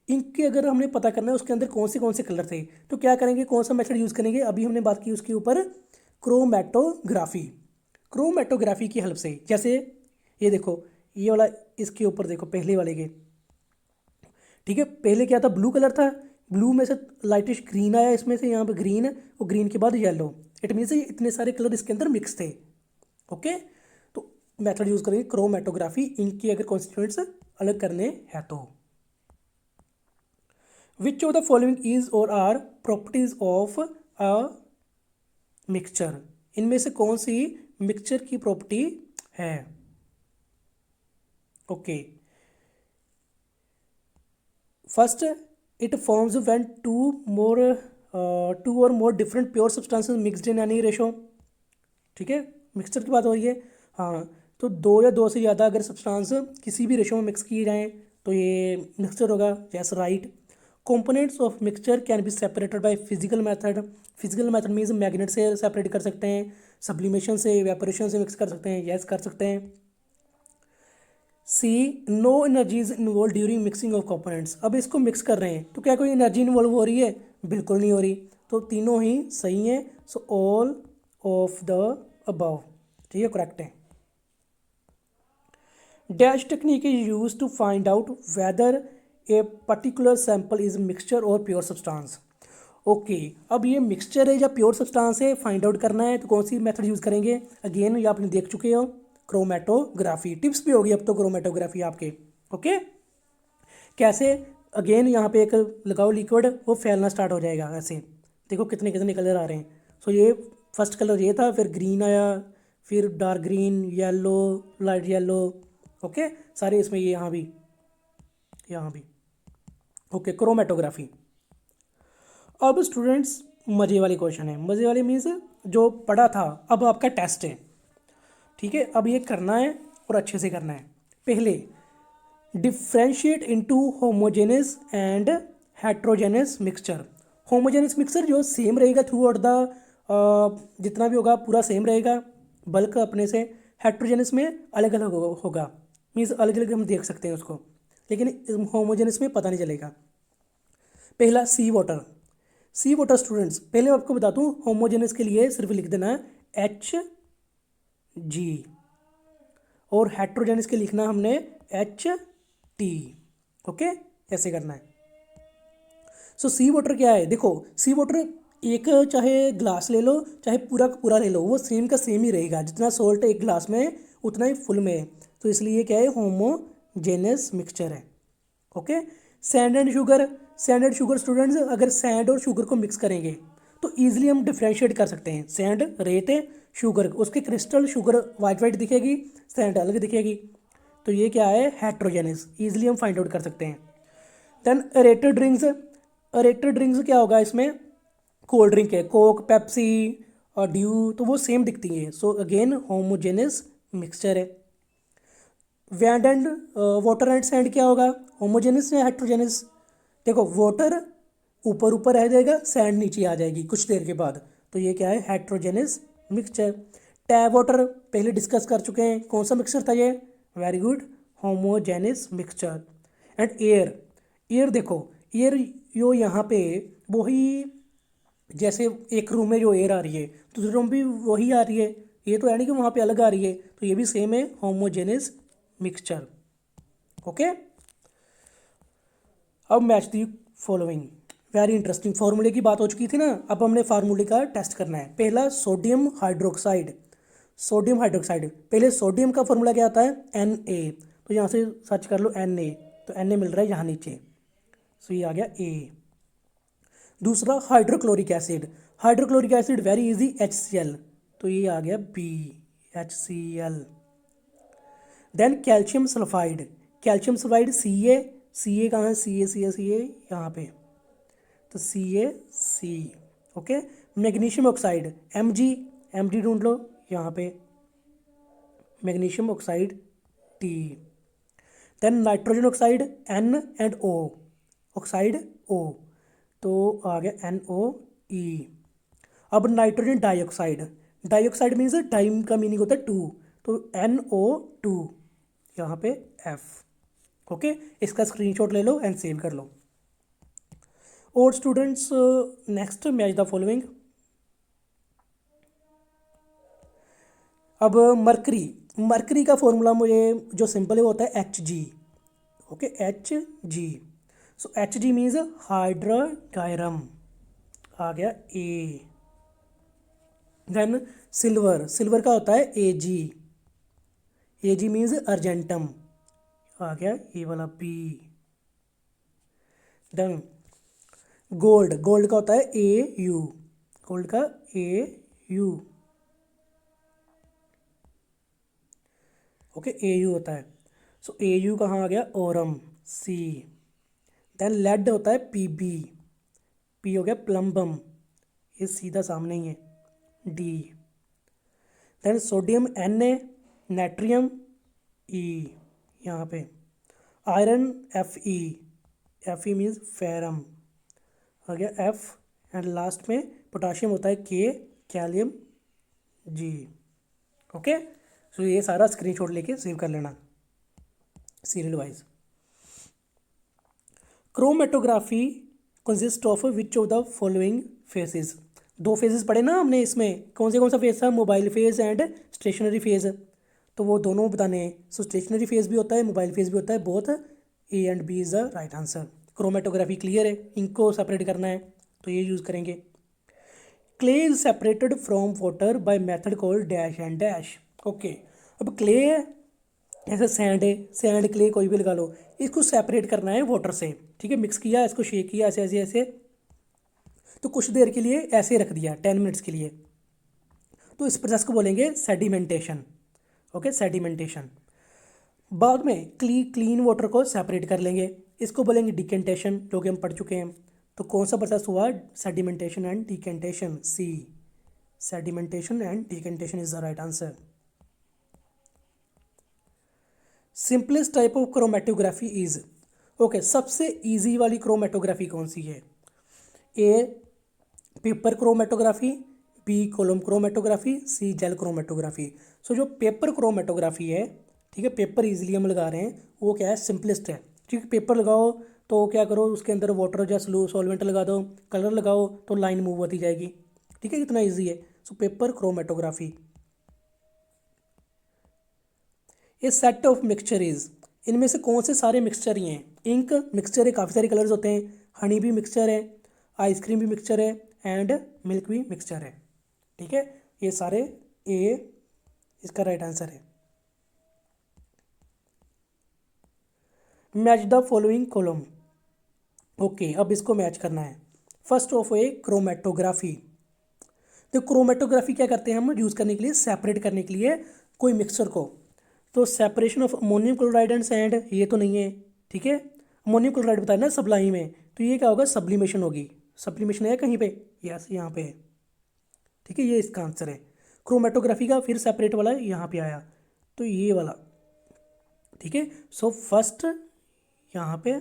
इंक के अगर हमने पता करना है उसके अंदर कौन से कलर थे तो क्या करेंगे, कौन सा मेथड यूज़ करेंगे, अभी हमने बात की उसके ऊपर क्रोमेटोग्राफी। क्रोमेटोग्राफी की हेल्प से, जैसे ये देखो ये वाला, इसके ऊपर देखो पहले वाले के, ठीक है, पहले क्या था, ब्लू कलर था, ब्लू में से लाइटिश ग्रीन आया, इसमें से यहाँ पे ग्रीन, और ग्रीन के बाद येलो, इट मीन्स ये इतने सारे कलर इसके अंदर मिक्स थे। ओके, तो मेथड यूज़ करेंगे क्रोमेटोग्राफी, इंक की अगर कॉन्स्टिट्यूएंट्स अलग करने हैं तो। Which of the following is or are properties of a mixture, इनमें से कौन सी मिक्सचर की प्रॉपर्टी है। Okay, first it forms when two or more different pure substances mixed in any ratio. ठीक है, मिक्सचर की बात हो रही है, हाँ, तो दो या दो से ज़्यादा अगर सब्सटेंस किसी भी रेशो में मिक्स किए जाएँ तो ये मिक्सचर होगा, yes right. Components of mixture can be separated bye physical method. Physical method means magnet से सेपरेट कर सकते हैं, सब्लिमेशन से, वेपोरेशन से मिक्स कर सकते हैं, यस कर सकते हैं। C no energy is involve during mixing of components. अब इसको मिक्स कर रहे हैं तो क्या कोई एनर्जी इन्वॉल्व हो रही है, बिल्कुल नहीं हो रही, तो तीनों ही सही हैं, so all of the above, ठीक है, करेक्ट है। Dash technique is use to find out whether a particular sample is mixture और प्योर सब्सटेंस। ओके, अब ये मिक्सचर है या प्योर सब्सटेंस है फाइंड आउट करना है तो कौन सी मेथड यूज़ करेंगे, अगेन ये आपने देख चुके हो, क्रोमेटोग्राफी। टिप्स भी होगी अब तो क्रोमेटोग्राफी आपके। ओके, कैसे? अगेन यहाँ पे एक लगाओ लिक्विड, वो फैलना स्टार्ट हो जाएगा ऐसे। देखो कितने कितने कलर आ रहे हैं। सो ये फर्स्ट कलर ये था, फिर ग्रीन आया, फिर dark green, yellow, light yellow. Okay, सारे इसमें, ये यहाँ भी, यहाँ भी। Okay, chromatography. अब स्टूडेंट्स मज़े वाली क्वेश्चन है। मज़े वाली मीन्स जो पढ़ा था, अब आपका टेस्ट है। ठीक है, अब ये करना है और अच्छे से करना है। पहले differentiate into homogeneous and heterogeneous mixture. Homogeneous mixture जो सेम रहेगा थ्रू आउट द, जितना भी होगा पूरा सेम रहेगा बल्क अपने से। हेट्रोजेनस में अलग अलग होगा, मीन्स अलग अलग हम देख सकते हैं उसको, लेकिन होमोजेनस में पता नहीं चलेगा। पहला सी वाटर। सी वाटर स्टूडेंट्स, पहले मैं आपको बता दूं, होमोजेनस के लिए सिर्फ लिख देना है Hg, और हेट्रोजेनस के लिखना हमने Ht। ओके, ऐसे करना है। सो सी वाटर क्या है? देखो सी वाटर एक, चाहे ग्लास ले लो चाहे पूरा का पूरा ले लो, वो सेम का सेम ही रहेगा। जितना सॉल्ट एक ग्लास में उतना ही फुल में है, तो इसलिए क्या है, होमोजेनस मिक्सचर है। Okay, sand and sugar. Sand and sugar students, अगर सैंड और शुगर को मिक्स करेंगे तो ईजिली हम डिफ्रेंशिएट कर सकते हैं। सैंड रेत है, शुगर उसके क्रिस्टल, शुगर वाइट वाइट दिखेगी, सैंड अलग दिखेगी, तो ये क्या है, हेट्रोजेनस। ईजिली हम फाइंड आउट कर सकते हैं। Then aerated drinks. Aerated drinks क्या होगा इसमें? कोल्ड ड्रिंक है, कोक, पेप्सी और ड्यू, तो वो सेम दिखती है। सो अगेन होमोजेनस मिक्सचर है। वैंड एंड वाटर एंड सैंड क्या होगा? होमोजेनस या हेट्रोजेनस? देखो वाटर ऊपर ऊपर रह जाएगा, सैंड नीचे आ जाएगी कुछ देर के बाद, तो ये क्या है, हेट्रोजेनस मिक्सचर। टैप वाटर पहले डिस्कस कर चुके हैं, कौन सा मिक्सचर था ये? Very good, homogeneous mixture. And air. Air देखो, एयर यो यहाँ पे वही, जैसे एक रूम में जो एयर आ रही है दूसरे रूम भी वही आ रही है, ये तो है नहीं कि वहाँ पे अलग आ रही है, तो ये भी सेम है, होमोजेनस मिक्सचर। ओके, अब match the following. Very interesting, फार्मूले की बात हो चुकी थी ना, अब हमने फार्मूले का टेस्ट करना है। पहला सोडियम हाइड्रोक्साइड। सोडियम हाइड्रोक्साइड, पहले सोडियम का फार्मूला क्या आता है? Na। तो यहाँ से सर्च कर लो Na, तो Na मिल रहा है यहाँ नीचे, सो ये आ गया A। दूसरा hydrochloric acid. Hydrochloric acid very easy, HCl, तो ये आ गया B, HCl। Then calcium sulphide. Calcium sulphide Ca कहाँ है? Ca यहाँ पे, तो CaC। Okay, magnesium oxide Mg ढूंढ लो यहाँ पे, magnesium oxide T। Then nitrogen oxide N and O, oxide O, तो आ गया NOE। अब nitrogen dioxide. Dioxide means time का मीनिंग होता है 2, तो NO2, यहाँ पे F। ओके, इसका स्क्रीनशॉट ले लो एंड सेव कर लो। और students next match the following. अब मरकरी। मरकरी का फॉर्मूला मुझे जो सिंपल है वो होता है Hg। Okay, Hg। सो Hg मीन्स हाइड्रोडायरम, आ गया A। Then silver. सिल्वर का होता है Ag। Ag मीन्स अर्जेंटम, आ गया ये वाला B। डन। गोल्ड। गोल्ड का होता है Au। गोल्ड का Au। ओके, Au होता है, सो Au कहाँ आ गया? Oram, C। देन लेड होता है Pb। P हो गया प्लम्बम, ये सीधा सामने ही है, D। Then sodium Na, natrium E, यहाँ पे। Iron Fe। Fe means ferrum, आ गया F। एंड लास्ट में पोटाशियम होता है K, kalium G। Okay, so ये सारा स्क्रीनशॉट लेके सेव कर लेना serial wise. Chromatography consist of which of the following phases. दो फेजेस पढ़े ना हमने इसमें, कौन सा फेज था? Mobile phase and stationary phase, तो वो दोनों बताने हैं। सो स्टेशनरी फेज भी होता है, मोबाइल फेज भी होता है, both A and B is the right answer. Chromatography clear है, इनको सेपरेट करना है तो ये यूज़ करेंगे। Clay is separated from water by method called dash and dash. Okay, अब क्ले है, ऐसे सैंड है, सैंड क्ले कोई भी लगा लो, इसको सेपरेट करना है वाटर से, ठीक है। मिक्स किया, इसको शेक किया ऐसे ऐसे ऐसे, तो कुछ देर के लिए ऐसे रख दिया 10 मिनट्स के लिए, तो इस प्रोसेस को बोलेंगे सेडिमेंटेशन। Okay, sedimentation. बाद में क्लीन वाटर को सेपरेट कर लेंगे, इसको बोलेंगे डिकेंटेशन, जो कि हम पढ़ चुके हैं। तो कौन सा प्रोसेस हुआ, sedimentation and decantation, C, sedimentation and decantation is the right answer. Simplest type of chromatography is, okay, सबसे इजी वाली क्रोमेटोग्राफी कौन सी है, A paper chromatography, B column chromatography, C gel chromatography. So जो पेपर क्रोमेटोग्राफी है, ठीक है, paper easily हम लगा रहे हैं, वो क्या है, सिंपलेस्ट है। ठीक है, पेपर लगाओ तो क्या करो, उसके अंदर वाटर या सॉल्वेंट लगा दो, कलर लगाओ तो लाइन मूव होती जाएगी, ठीक है, इतना ईजी है। So paper chromatography. ये सेट ऑफ मिक्सचर इज, इनमें से कौन से सारे मिक्सचर ही हैं, इंक मिक्सचर है, काफ़ी सारे कलर्स होते हैं, हनी भी मिक्सचर है, आइसक्रीम भी मिक्सचर है, एंड मिल्क भी मिक्सचर है, ठीक है, ये सारे ए इसका राइट आंसर है। Match the following column, okay, अब इसको मैच करना है। फर्स्ट ऑफ ए क्रोमेटोग्राफी, तो क्रोमेटोग्राफी क्या करते हैं हम यूज़ करने के लिए, सेपरेट करने के लिए कोई मिक्सचर को, तो separation of ammonium chloride and sand, ये तो नहीं है, ठीक है, अमोनियम क्लोराइड बताया ना सब्लाइम है, तो ये क्या होगा, सब्लिमेशन होगी, सब्लिमेशन है कहीं पे, यस यहाँ पे है, ठीक है, ये इसका आंसर है। क्रोमेटोग्राफी का फिर सेपरेट वाला यहाँ पे आया, तो ये वाला, ठीक है। सो फर्स्ट यहाँ पे,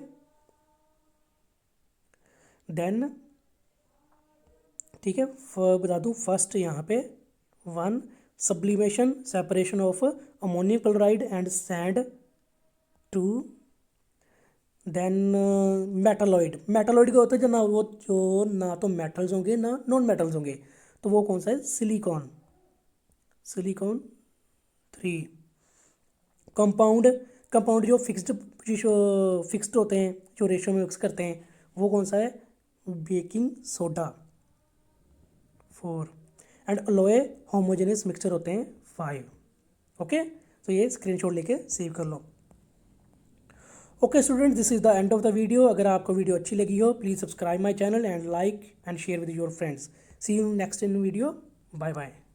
देन, ठीक है, बता दूँ, फर्स्ट यहाँ पे 1 sublimation separation of ammonium chloride and sand, 2 then metalloid, metalloid का होता है जो ना, वो जो ना तो मेटल्स होंगे ना नॉन मेटल्स होंगे, तो वो कौन सा है, सिलिकॉन, सिलिकॉन 3। कंपाउंड, कंपाउंड जो फिक्स्ड होते हैं, जो रेशो में मिक्स करते हैं, वो कौन सा है, baking soda 4, and alloy homogeneous mixture होते हैं 5। ओके, तो ये स्क्रीनशॉट लेके सेव कर लो। Okay student, this is the end of the video. अगर आपको वीडियो अच्छी लगी हो, please subscribe my channel and like and share with your friends. See you next in video, bye bye.